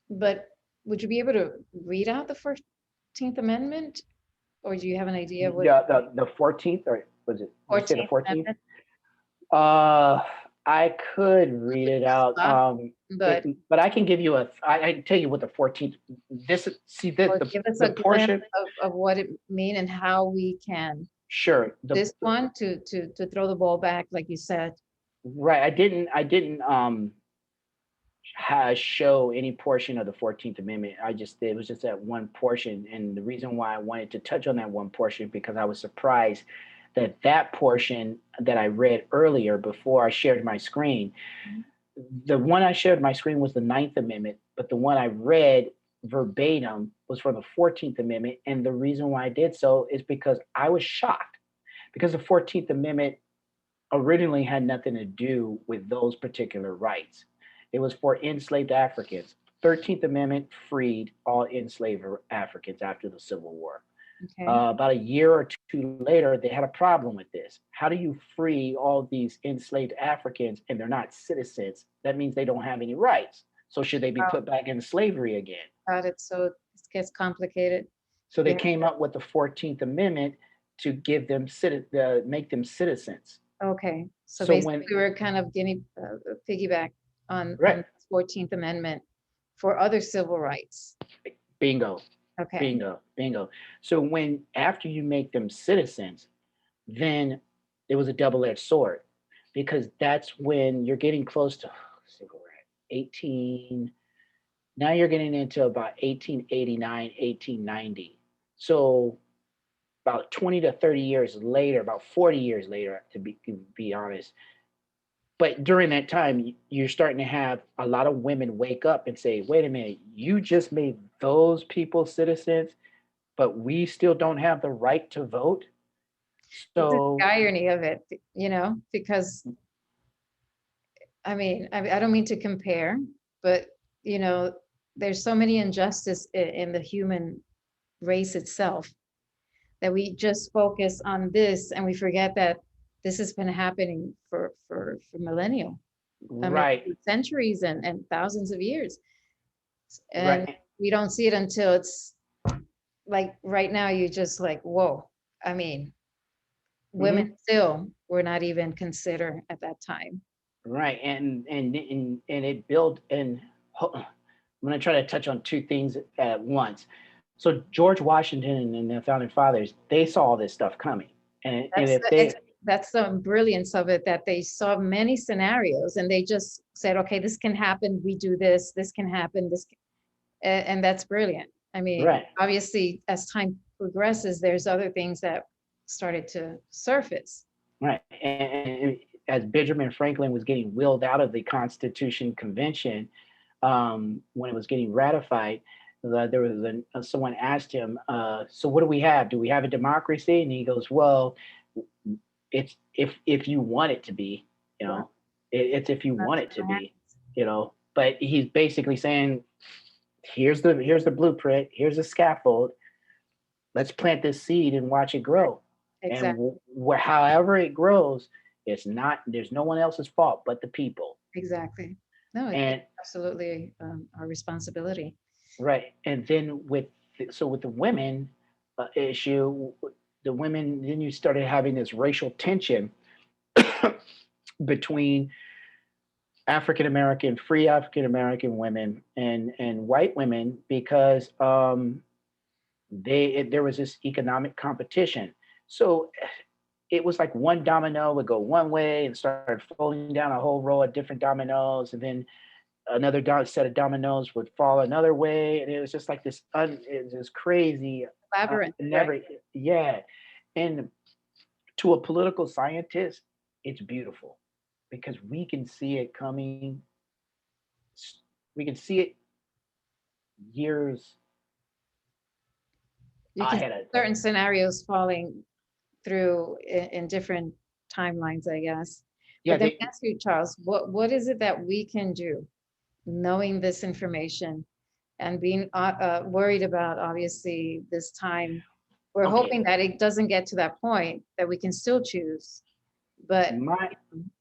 but would you be able to read out the 14th Amendment, or do you have an idea of what The 14th, or was it? Did you say the 14th 14th? Amendment? Uh, I could read it out. Stop, but But I can give you I can tell you what the 14th. This see this or give us the a glimpse portion. of what it mean and how we can Sure. this one to throw the ball back, like you said. Right. I didn't show any portion of the 14th Amendment. It was just that one portion, and the reason why I wanted to touch on that one portion because I was surprised that that portion that I read earlier before I shared my screen, Mhm. the one I shared my screen was the Ninth Amendment, but the one I read verbatim was from the 14th Amendment. And the reason why I did so is because I was shocked because the 14th Amendment originally had nothing to do with those particular rights. It was for enslaved Africans. 13th Amendment freed all enslaved Africans after the Civil War. Okay. About a year or two later, they had a problem with this. How do you free all these enslaved Africans and they're not citizens? That means they don't have any rights. So should they be Wow, put back in slavery again? got it. So it gets complicated. So they Yeah. came up with the 14th Amendment to give them make them citizens. Okay. So So when basically, we're kind of guinea piggyback on right, the 14th Amendment for other civil rights. bingo, Okay. bingo, bingo. So when after you make them citizens, then it was a double-edged sword because that's when you're getting close to let's see where we're at 18. Now you're getting into about 1889, 1890. So about 20 to 30 years later, about 40 years later, to be honest. But during that time, you're starting to have a lot of women wake up and say, wait a minute, you just made those people citizens, but we still don't have the right to vote. This is the So, irony of it, because I mean, I don't mean to compare, but you know, there's so many injustice in the human race itself that we just focus on this and we forget that this has been happening for millennial. I mean, right, centuries and thousands of years. And right. we don't see it until it's like right now, you just like, whoa. I mean, women Mhm. still were not even considered at that time. Right, and it built and I'm going to try to touch on two things at once. So George Washington and the founding fathers, they saw all this stuff coming, and That's if the they that's the brilliance of it, that they saw many scenarios and they just said, okay, this can happen. We do this. This can happen. And that's brilliant. I mean, right, obviously, as time progresses, there's other things that started to surface. right, and as Benjamin Franklin was getting wheeled out of the Constitution Convention, when it was getting ratified, there was someone asked him, "So what do we have? Do we have a democracy?" And he goes, "Well, it's if you want it to be, you Wow, know, it's if you want that's it to what be, you know." But he's basically saying, here's the blueprint, here's the scaffold. Let's plant this seed and watch it grow. And exactly, however it grows, it's not there's no one else's fault but the people. exactly. No, it's And absolutely our responsibility. right, and then with the women issue, the women then you started having this racial tension between African American, free African American women and white women because there was this economic competition. So it was like one domino would go one way and start falling down a whole row of different dominoes, and then another set of dominoes would fall another way, and it was just like this. It was just crazy. Labyrinth, right? Never, yeah. And to a political scientist, it's beautiful because we can see it coming. We can see it years You can see ahead of. certain scenarios falling through in different timelines, I guess. Yeah, But then they, ask you, Charles, what is it that we can do, knowing this information and being worried about obviously this time? We're okay. hoping that it doesn't get to that point that we can still choose. But My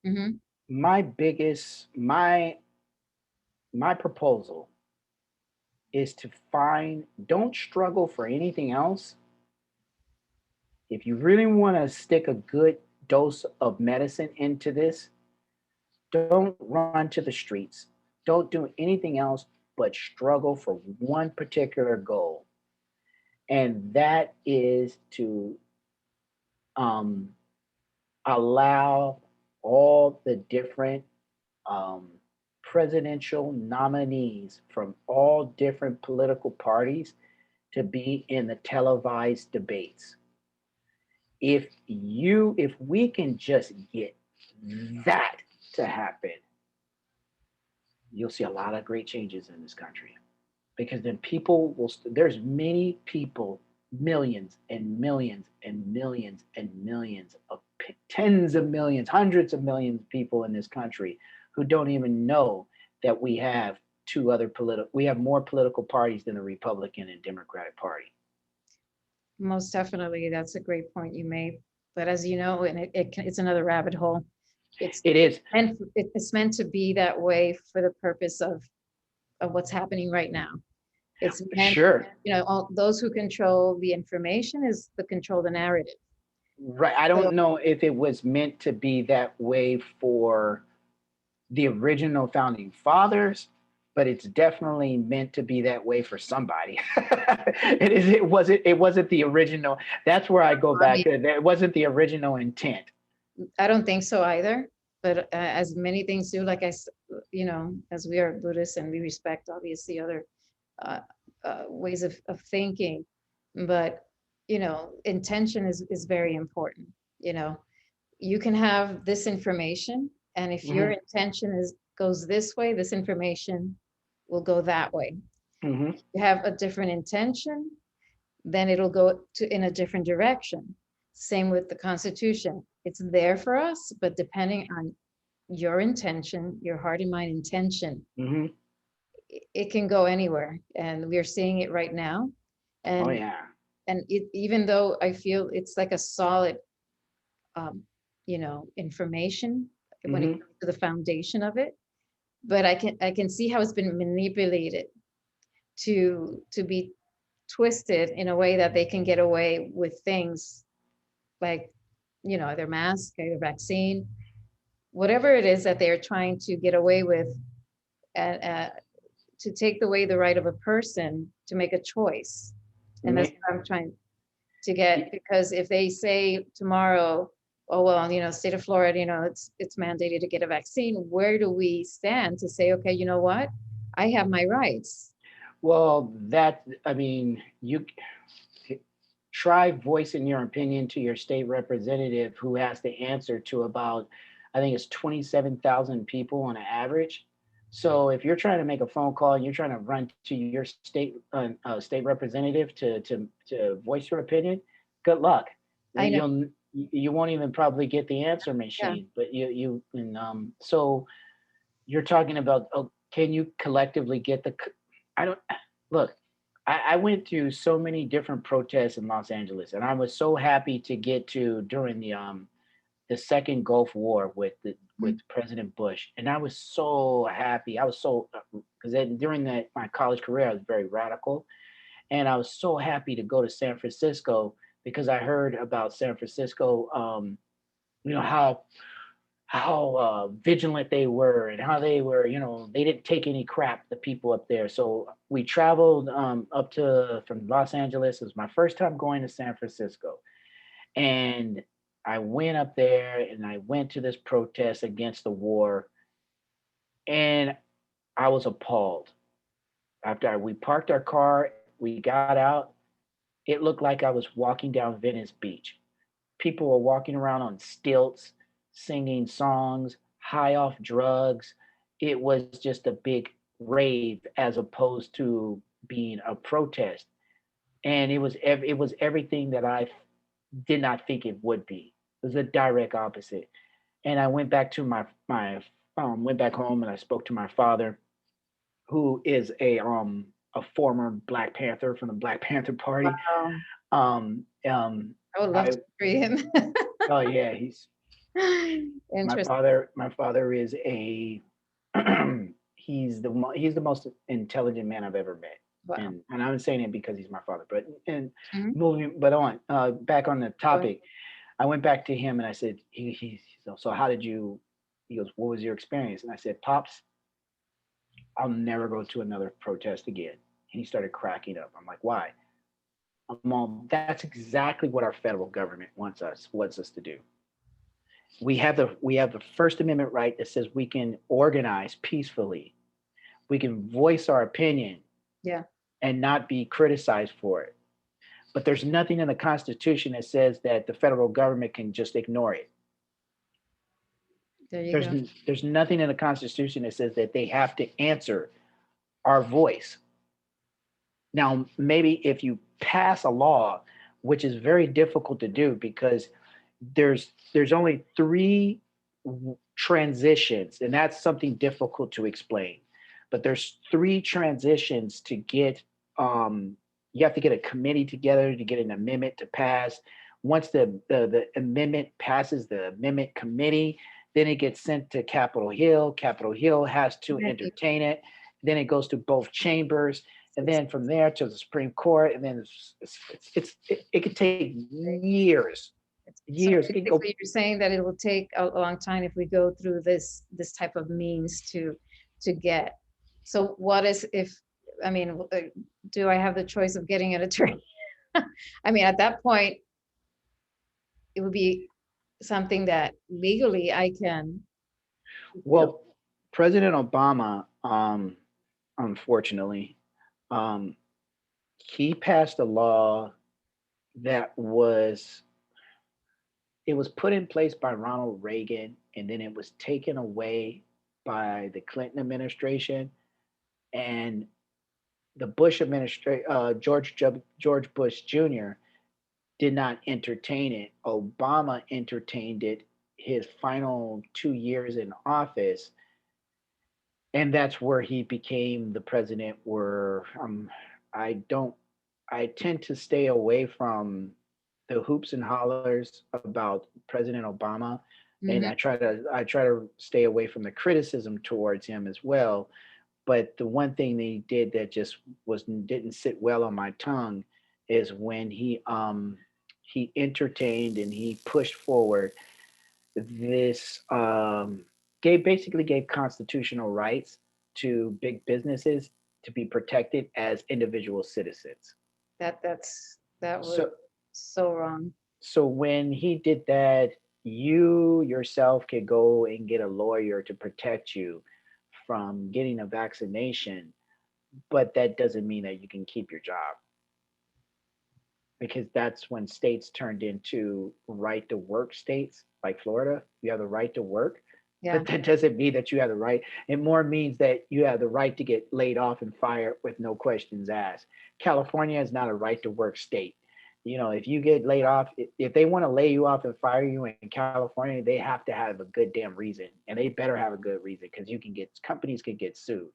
mhm, my biggest my proposal is to find. Don't struggle for anything else. If you really want to stick a good dose of medicine into this, don't run to the streets. Don't do anything else but struggle for one particular goal. And that is to um, allow all the different um, presidential nominees from all different political parties to be in the televised debates. If we can just get that to happen, you'll see a lot of great changes in this country. Because then people will, there's many people, millions and millions and millions and millions of tens of millions, hundreds of millions of people in this country who don't even know that we have we have more political parties than the Republican and Democratic Party. most definitely, that's a great point you made. But as you know, and it's another rabbit hole. It's It is. it's meant to be that way for the purpose of what's happening right now. It's meant, Sure. all those who control the information is the control the narrative. Right. I So don't know if it was meant to be that way for the original founding fathers, but it's definitely meant to be that way for somebody. It wasn't the original. That's where I go I back mean, to. It wasn't the original intent. I don't think so either. But as many things do, like as we are Buddhists and we respect obviously other uh, ways of thinking, but intention is very important. You know, you can have this information, and if your Hmm. intention goes this way, this information will go that way. Hmm. You have a different intention, then it'll go in a different direction. Same with the Constitution. It's there for us, but depending on your intention, your heart and mind intention, Hmm. it can go anywhere. And we're seeing it right now. Oh And yeah. even though I feel it's like a solid, um, information when it Hmm. comes to the foundation of it, but I can see how it's been manipulated to be twisted in a way that they can get away with things like, either mask, either vaccine, whatever it is that they're trying to get away with, uh, to take away the right of a person to make a choice. And that's what I'm trying to get, because if they say tomorrow, oh, well, state of Florida, it's mandated to get a vaccine, where do we stand to say, okay, you know what? I have my rights. Well, I mean, you try voicing your opinion to your state representative who has to answer to about, I think it's 27,000 people on an average. So if you're trying to make a phone call and you're trying to run to your state representative to voice your opinion, good luck. I know. You won't even probably get the answer Yeah. machine. But you and so you're talking about, oh, can you collectively get I don't look. I went through so many different protests in Los Angeles, and I was so happy to get to during the second Gulf War with Mhm. President Bush, and I was so happy. I was so because during my college career, I was very radical, and I was so happy to go to San Francisco because I heard about San Francisco. How vigilant they were and how they were, they didn't take any crap, the people up there. So we traveled up to from Los Angeles. It was my first time going to San Francisco. And I went up there and I went to this protest against the war. And I was appalled. After we parked our car, we got out. It looked like I was walking down Venice Beach. People were walking around on stilts, singing songs, high off drugs. It was just a big rave as opposed to being a protest. And it was everything that I did not think it would be. It was the direct opposite. And I went back to my went back home and I spoke to my father, who is a former Black Panther from the Black Panther Party. Wow. Um, um, I would love I to meet him. oh yeah, he's Interesting. my father is a he's the most intelligent man I've ever met. Wow. And I'm saying it because he's my father. But and Mhm. moving but on back on the Go ahead. topic, I went back to him and I said, so how did you? He goes, what was your experience? And I said, Pops, I'll never go to another protest again. And he started cracking up. I'm like, why? Mom, that's exactly what our federal government wants us to do. We have the First Amendment right that says we can organize peacefully. We can voice our opinion Yeah, and not be criticized for it. But there's nothing in the Constitution that says that the federal government can just ignore it. there you There's go. there's nothing in the Constitution that says that they have to answer our voice. Now, maybe if you pass a law, which is very difficult to do because there's only three transitions, and that's something difficult to explain. But there's three transitions to get. You have to get a committee together to get an amendment to pass. Once the amendment passes the amendment committee, then it gets sent to Capitol Hill. Capitol Hill has to Then entertain it. Then it goes to both chambers, and it's then from there to the Supreme Court, and then it could take years, so years. It can go. basically you're saying that it will take a long time if we go through this type of means to get. So what is if, I mean, do I have the choice of getting an attorney? I mean, at that point, it would be something that legally I can, you know, Well, President Obama, unfortunately, um, he passed a law that it was put in place by Ronald Reagan, and then it was taken away by the Clinton administration, and the Bush administration, George Bush Jr. did not entertain it. Obama entertained it his final 2 years in office, and that's where he became the president. Where I don't, I tend to stay away from the hoops and hollers about President Obama, and mhm, I try to stay away from the criticism towards him as well. But the one thing that he did that just was didn't sit well on my tongue is when he entertained and he pushed forward this basically gave constitutional rights to big businesses to be protected as individual citizens. that was So so wrong. when he did that, you yourself could go and get a lawyer to protect you from getting a vaccination, but that doesn't mean that you can keep your job, because that's when states turned into right to work states like Florida. You have the right to work, Yeah. but that doesn't mean that you have the right. It more means that you have the right to get laid off and fired with no questions asked. California is not a right to work state. If you get laid off, if they want to lay you off and fire you in California, they have to have a good damn reason, and they better have a good reason, because companies can get sued.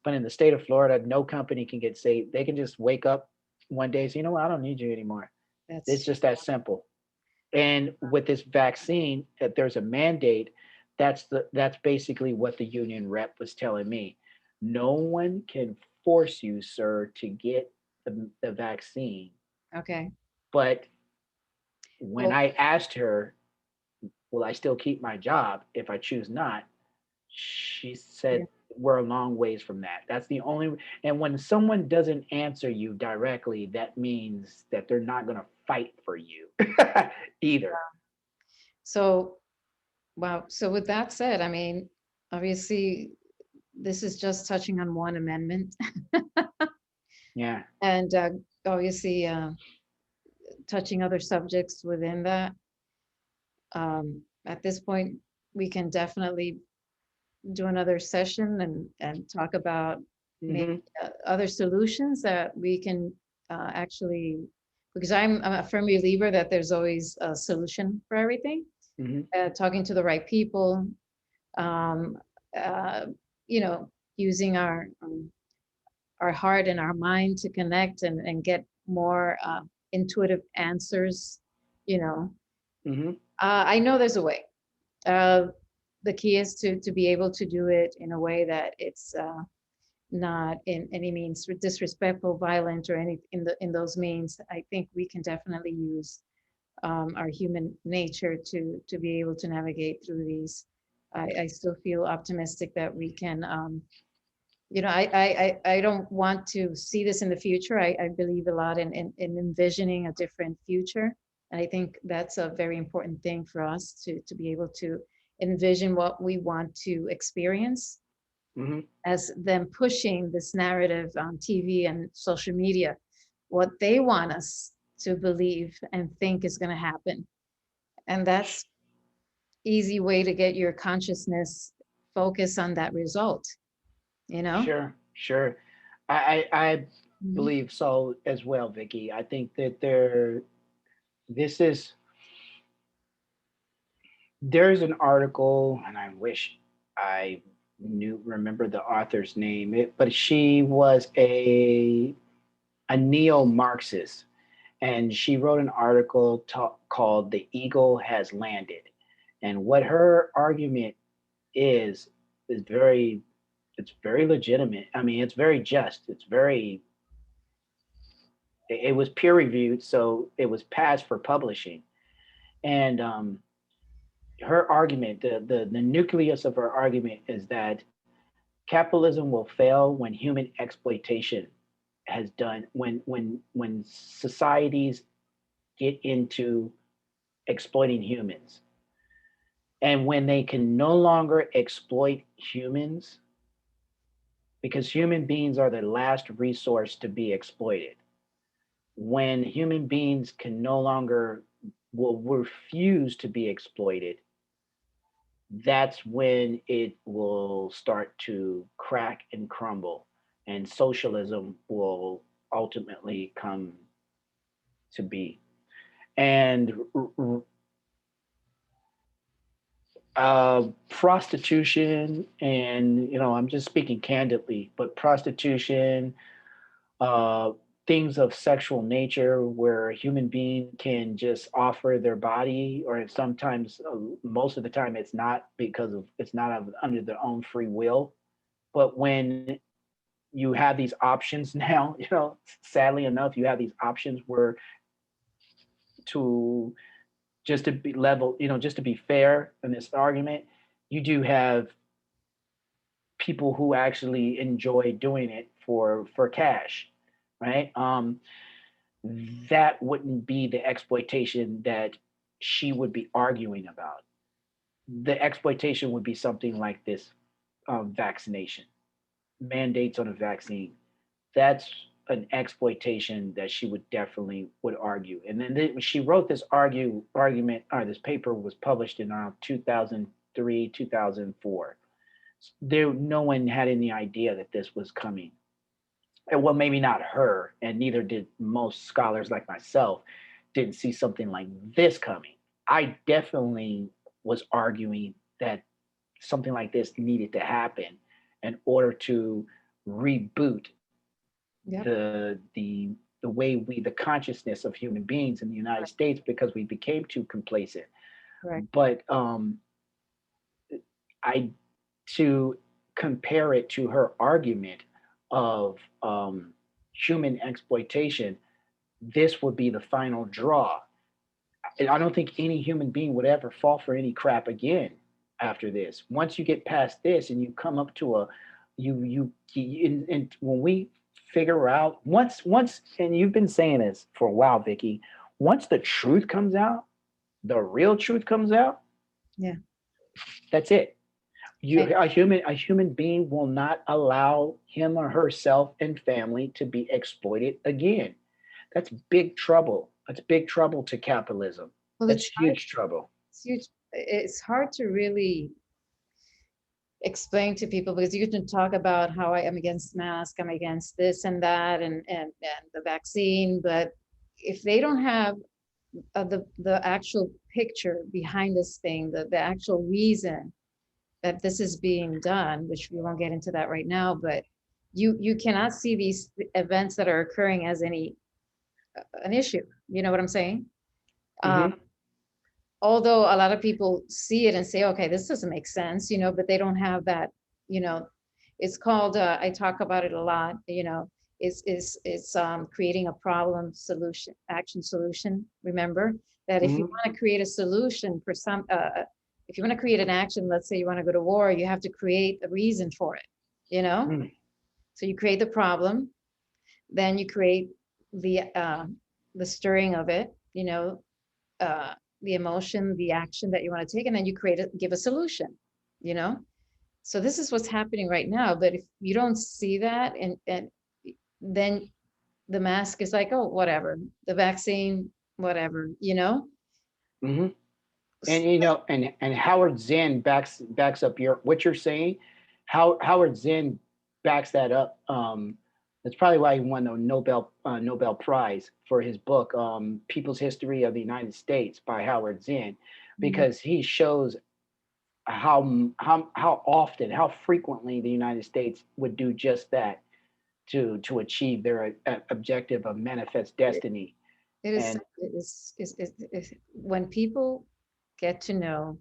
But in the state of Florida, no company can get saved. They can just wake up one day and say, you know what, I don't need you anymore. It's That's just that simple. And with this vaccine, if there's a mandate, that's basically what the union rep was telling me. No one can force you, sir, to get the vaccine. okay. But when Well, I asked her, will I still keep my job if I choose not? She yeah. said, we're a long ways from that. That's the only. And when someone doesn't answer you directly, that means that they're not going to fight for you either. So, wow. So with that said, I mean, obviously this is just touching on one amendment, Yeah. and obviously touching other subjects within that. At this point, we can definitely do another session and talk about maybe Hmm. other solutions that we can actually, because I'm a firm believer that there's always a solution for everything. Hmm. Talking to the right people, um, uh, you know, using our heart and our mind to connect and get more intuitive answers. You know, Hmm. I know there's a way. Uh, the key is to be able to do it in a way that it's not in any means disrespectful, violent, or any in those means. I think we can definitely use our human nature to be able to navigate through these. I still feel optimistic that we can. I don't want to see this in the future. I believe a lot in envisioning a different future. And I think that's a very important thing for us to be able to envision what we want to experience Hmm. as them pushing this narrative on TV and social media, what they want us to believe and think is going to happen. And that's easy way to get your consciousness focus on that result, you know? Sure, sure. I Mhm. believe so as well, Vicky. I think that this is there's an article, and I wish I remember the author's name. But she was a neo-Marxist, and she wrote an article called "The Eagle Has Landed," and what her argument is is very it's very legitimate. I mean, it's very just. It was peer reviewed, so it was passed for publishing. And her argument, the nucleus of her argument is that capitalism will fail when human exploitation has done when societies get into exploiting humans, and when they can no longer exploit humans, because human beings are the last resource to be exploited. When human beings can no longer will refuse to be exploited, that's when it will start to crack and crumble, and socialism will ultimately come to be. And prostitution, and I'm just speaking candidly, but prostitution, uh, things of sexual nature where a human being can just offer their body, or sometimes, most of the time, it's not under their own free will. But when you have these options now, sadly enough, you have these options where to just to be level, just to be fair in this argument, you do have people who actually enjoy doing it for cash, right? That wouldn't be the exploitation that she would be arguing about. The exploitation would be something like this: vaccination, mandates on a vaccine. That's an exploitation that she would argue. And then she wrote this argument, or this paper was published in around 2003, 2004. No one had any idea that this was coming. And well, maybe not her, and neither did most scholars like myself, didn't see something like this coming. I definitely was arguing that something like this needed to happen in order to reboot Yep. the way the consciousness of human beings in the United Right. States, because we became too complacent. Correct. But I to compare it to her argument of human exploitation, this would be the final draw. I don't think any human being would ever fall for any crap again after this. Once you get past this and you come up to a and when we figure out, once and you've been saying this for a while, Vicky, once the truth comes out, the real truth comes out, Yeah. that's it. A human being will not allow him or herself and family to be exploited again. That's big trouble. That's big trouble to capitalism. Well, That's it's hard. huge trouble. It's huge. It's hard to really explain to people because you can talk about how I am against mask, I'm against this and that, and the vaccine, but if they don't have the actual picture behind this thing, the actual reason that this is being done, which we won't get into that right now, but you cannot see these events that are occurring as an issue. You know what I'm saying? Um, Hmm. Although a lot of people see it and say, okay, this doesn't make sense, but they don't have that, you know, it's called, I talk about it a lot, it's creating a problem solution, action solution. Remember that if you Hmm. want to create a solution for if you want to create an action, let's say you want to go to war, you have to create a reason for it, you know? Hmm. So you create the problem, then you create the stirring of it, uh, the emotion, the action that you want to take, and then give a solution, you know? So this is what's happening right now. But if you don't see that, and then the mask is like, oh, whatever, the vaccine, whatever, you know? Hmm. And Howard Zinn backs up what you're saying. Howard Zinn backs that up. That's probably why he won the Nobel Prize for his book, People's History of the United States by Howard Zinn, Mhm. because he shows how often, how frequently the United States would do just that to achieve their objective of manifest It destiny. it is, And when people get to know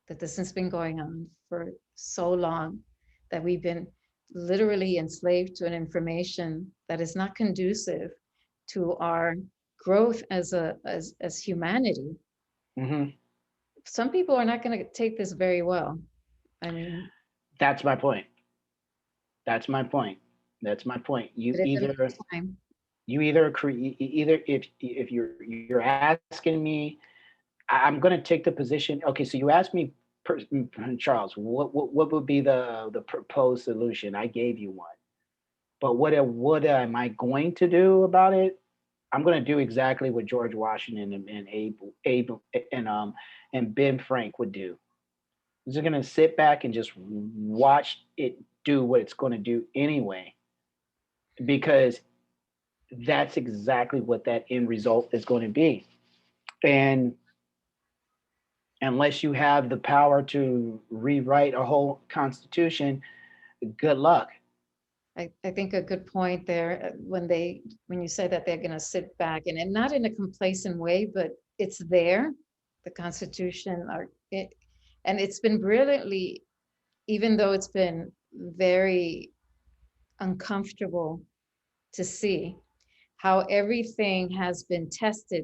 that this has been going on for so long, that we've been literally enslaved to an information that is not conducive to our growth as humanity. mhm, Some people are not going to take this very well. I mean, that's my point. That's my point. That's my point. but it's a matter of time. You either either if you're asking me, I'm going to take the position. Okay, so you asked me, Charles, what would be the proposed solution? I gave you one. But what am I going to do about it? I'm going to do exactly what George Washington and Abe and Ben Frank would do. I'm just going to sit back and just watch it do what it's going to do anyway, because that's exactly what that end result is going to be. And unless you have the power to rewrite a whole constitution, good luck. I think a good point there, when you say that they're going to sit back, and not in a complacent way, but it's there, the Constitution, and it's been brilliantly, even though it's been very uncomfortable to see how everything has been tested.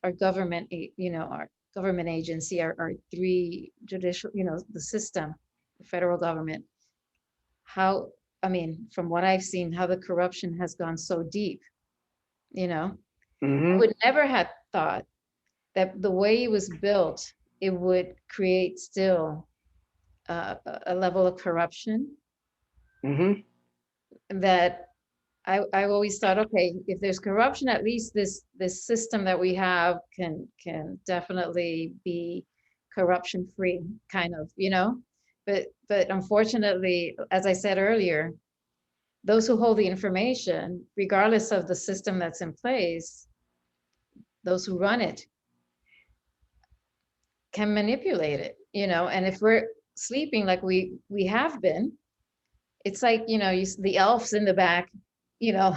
Our government, our government agency, our three judicial, the system, the federal government, how, I mean, from what I've seen, how the corruption has gone so deep, you know. I Hmm. would never have thought that the way it was built, it would create still a level of corruption Hmm. that I always thought, okay, if there's corruption, at least this system that we have can definitely be corruption free, kind of, But unfortunately, as I said earlier, those who hold the information, regardless of the system that's in place, those who run it can manipulate it, And if we're sleeping like we have been, it's like, the elves in the back, you know,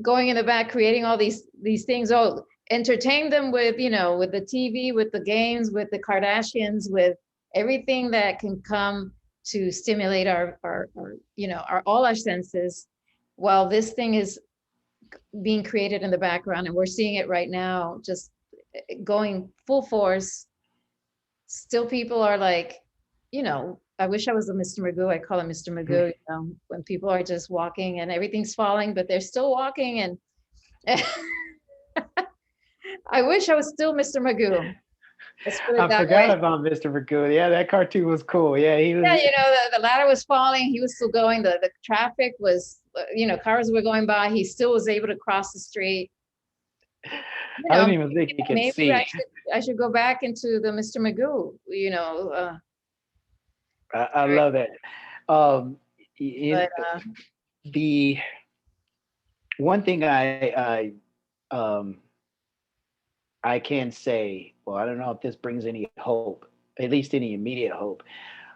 going in the back, creating all these things. Oh, entertain them with, with the TV, with the games, with the Kardashians, with everything that can come to stimulate our all our senses, while this thing is being created in the background, and we're seeing it right now, just going full force. Still, people are like, I wish I was a Mr. Magoo. I call him Mr. Magoo. When people are just walking and everything's falling, but they're still walking, and I wish I was still Mr. Magoo. Let's put it I that forgot way. about Mr. Magoo. Yeah, that cartoon was cool. Yeah, he Yeah, was. the ladder was falling. He was still going. The traffic was, cars were going by. He still was able to cross the street. I don't even think he can Maybe see. I should go back into the Mr. Magoo. I love it. Um, But the one thing I can say, well, I don't know if this brings any hope, at least any immediate hope.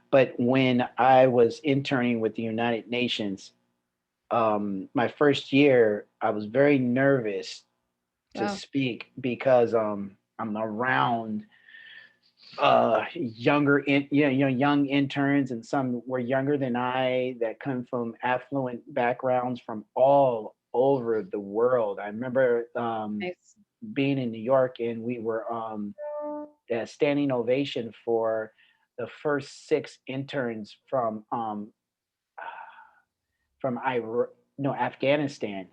But when I was interning with the United Nations, my first year, I was very nervous to wow, speak because I'm around young interns, and some were younger than I that come from affluent backgrounds from all over the world. I remember nice. being in New York, and we were a standing ovation for the first six interns from no, Afghanistan.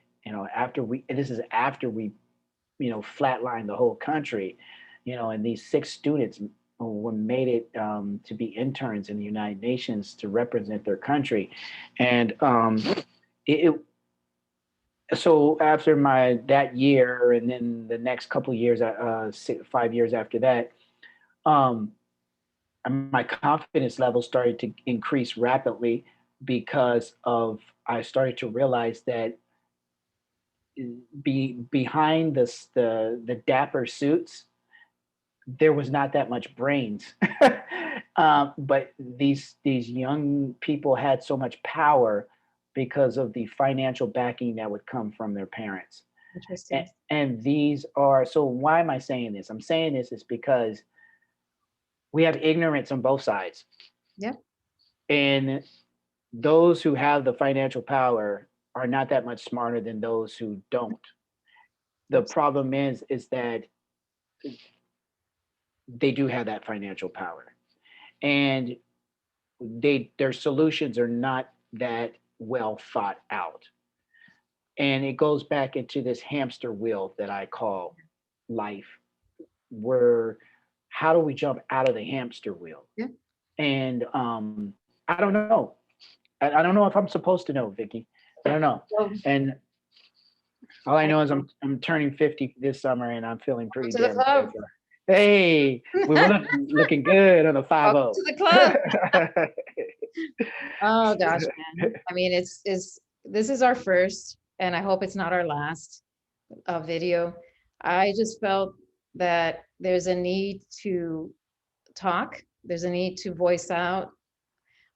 After we this is after we flatlined the whole country, and these six students were made it to be interns in the United Nations to represent their country, and it, so after my that year, and then the next couple of years, 5 years after that, um, my confidence level started to increase rapidly because of I started to realize that behind the dapper suits, there was not that much brains. But these young people had so much power because of the financial backing that would come from their parents. Interesting. And these are, so why am I saying this? I'm saying this is because we have ignorance on both sides. Yeah. And those who have the financial power are not that much smarter than those who don't. The problem is that they do have that financial power, and their solutions are not that well thought out. And it goes back into this hamster wheel that I call life, where how do we jump out of the hamster wheel? Yeah. And I don't know. I don't know if I'm supposed to know, Vicky. I don't know. Well, And all I I know is know. I'm turning 50 this summer, and I'm feeling Welcome pretty to the damn good. club. So, hey, we were looking good on the 5 Welcome 0. to the club. Oh gosh, man. I mean, it's this is our first, and I hope it's not our last video. I just felt that there's a need to talk. There's a need to voice out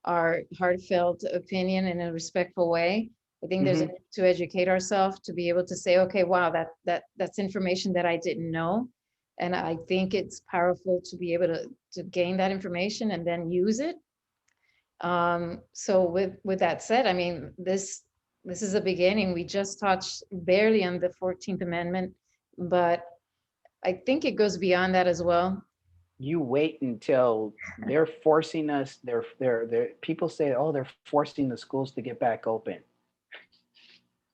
our heartfelt opinion in a respectful way. I think there's a Hmm. need to educate ourselves to be able to say, okay, wow, that's information that I didn't know. And I think it's powerful to be able to gain that information and then use it. So with that said, I mean, this is a beginning. We just touched barely on the 14th Amendment, but I think it goes beyond that as well. You wait until they're forcing us. They're people say, oh, they're forcing the schools to get back open.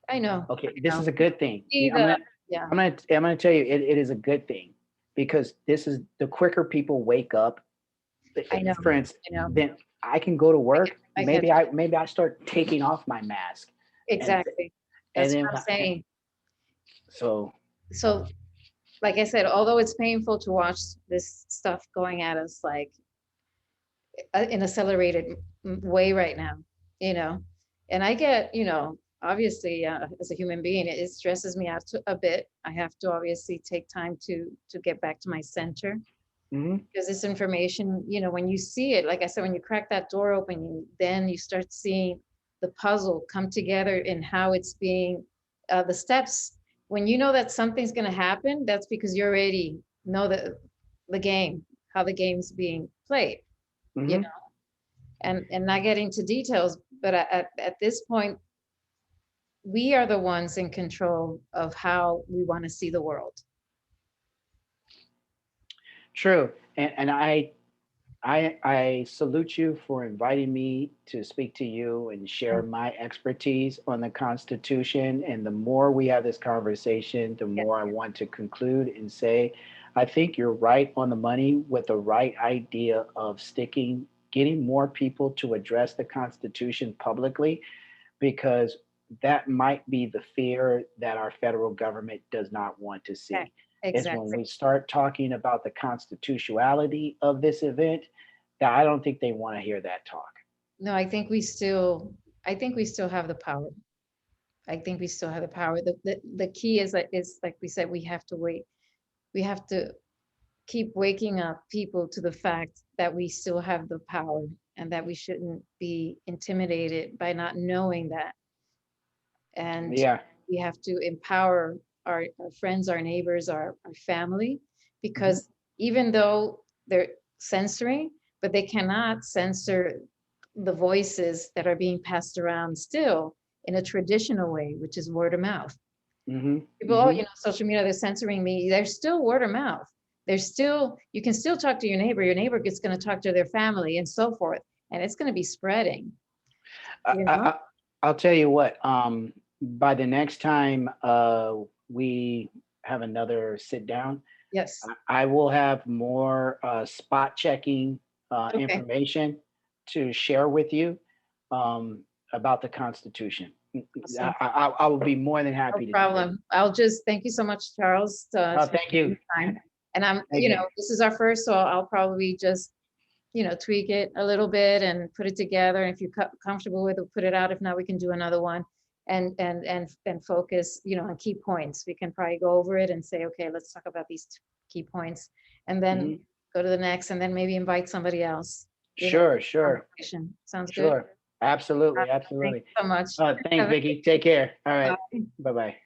I know, Okay, I this know. is a good thing. See the, yeah, I'm gonna tell you, it is a good thing, because this is the quicker people wake up. I know, For instance, I know. then I can go to work. I get Maybe I start taking off my mask, and exactly. and That's then what I'm saying. so So, like I said, although it's painful to watch this stuff going at us like in accelerated way right now, you know, and I get, obviously, as a human being, it stresses me out a bit. I have to obviously take time to get back to my center mhm. because this information, when you see it, like I said, when you crack that door open, then you start seeing the puzzle come together and how it's being, the steps. When you know that something's going to happen, that's because you already know the game, how the game's being played, you Mhm. know, and not getting to details. But at this point, we are the ones in control of how we want to see the world. True, and I salute you for inviting me to speak to you and share my expertise on the Constitution. And the more we have this conversation, the Yeah, more I want to conclude and say, I think you're right on the money with the right idea of getting more people to address the Constitution publicly, because that might be the fear that our federal government does not want to Yeah, see. Is when exactly. we start talking about the constitutionality of this event, that I don't think they want to hear that talk. No, I think we still have the power. I think we still have the power. The key is like we said, we have to wait. We have to keep waking up people to the fact that we still have the power and that we shouldn't be intimidated by not knowing that. And Yeah. we have to empower our friends, our neighbors, our family, Mhm. because even though they're censoring, but they cannot censor the voices that are being passed around still in a traditional way, which is word of mouth. Mhm. People, oh, Mhm. social media, they're censoring me. They're still word of mouth. There's still, you can still talk to your neighbor. Your neighbor is going to talk to their family and so forth. And it's going to be spreading, I, you I, know? I- I'll tell you what. By the next time we have another sit down, Yes. I will have more spot checking Okay. information to share with you about the Constitution. Awesome. I will be more than No happy to do that. problem. I'll just, thank you so much, Charles, Oh, for thank taking you. the time. And I'm, Again. this is our first, so I'll probably just, tweak it a little bit and put it together. And if you're comfortable with it, put it out. If not, we can do another one and focus, on key points. We can probably go over it and say, okay, let's talk about these key points and then Mhm. go to the next and then maybe invite somebody else, Sure, sure, conversation. Sounds good? sure. Absolutely, Thank absolutely. you so much. Thanks, Have a Vicky. Take care. All right. good Bye bye.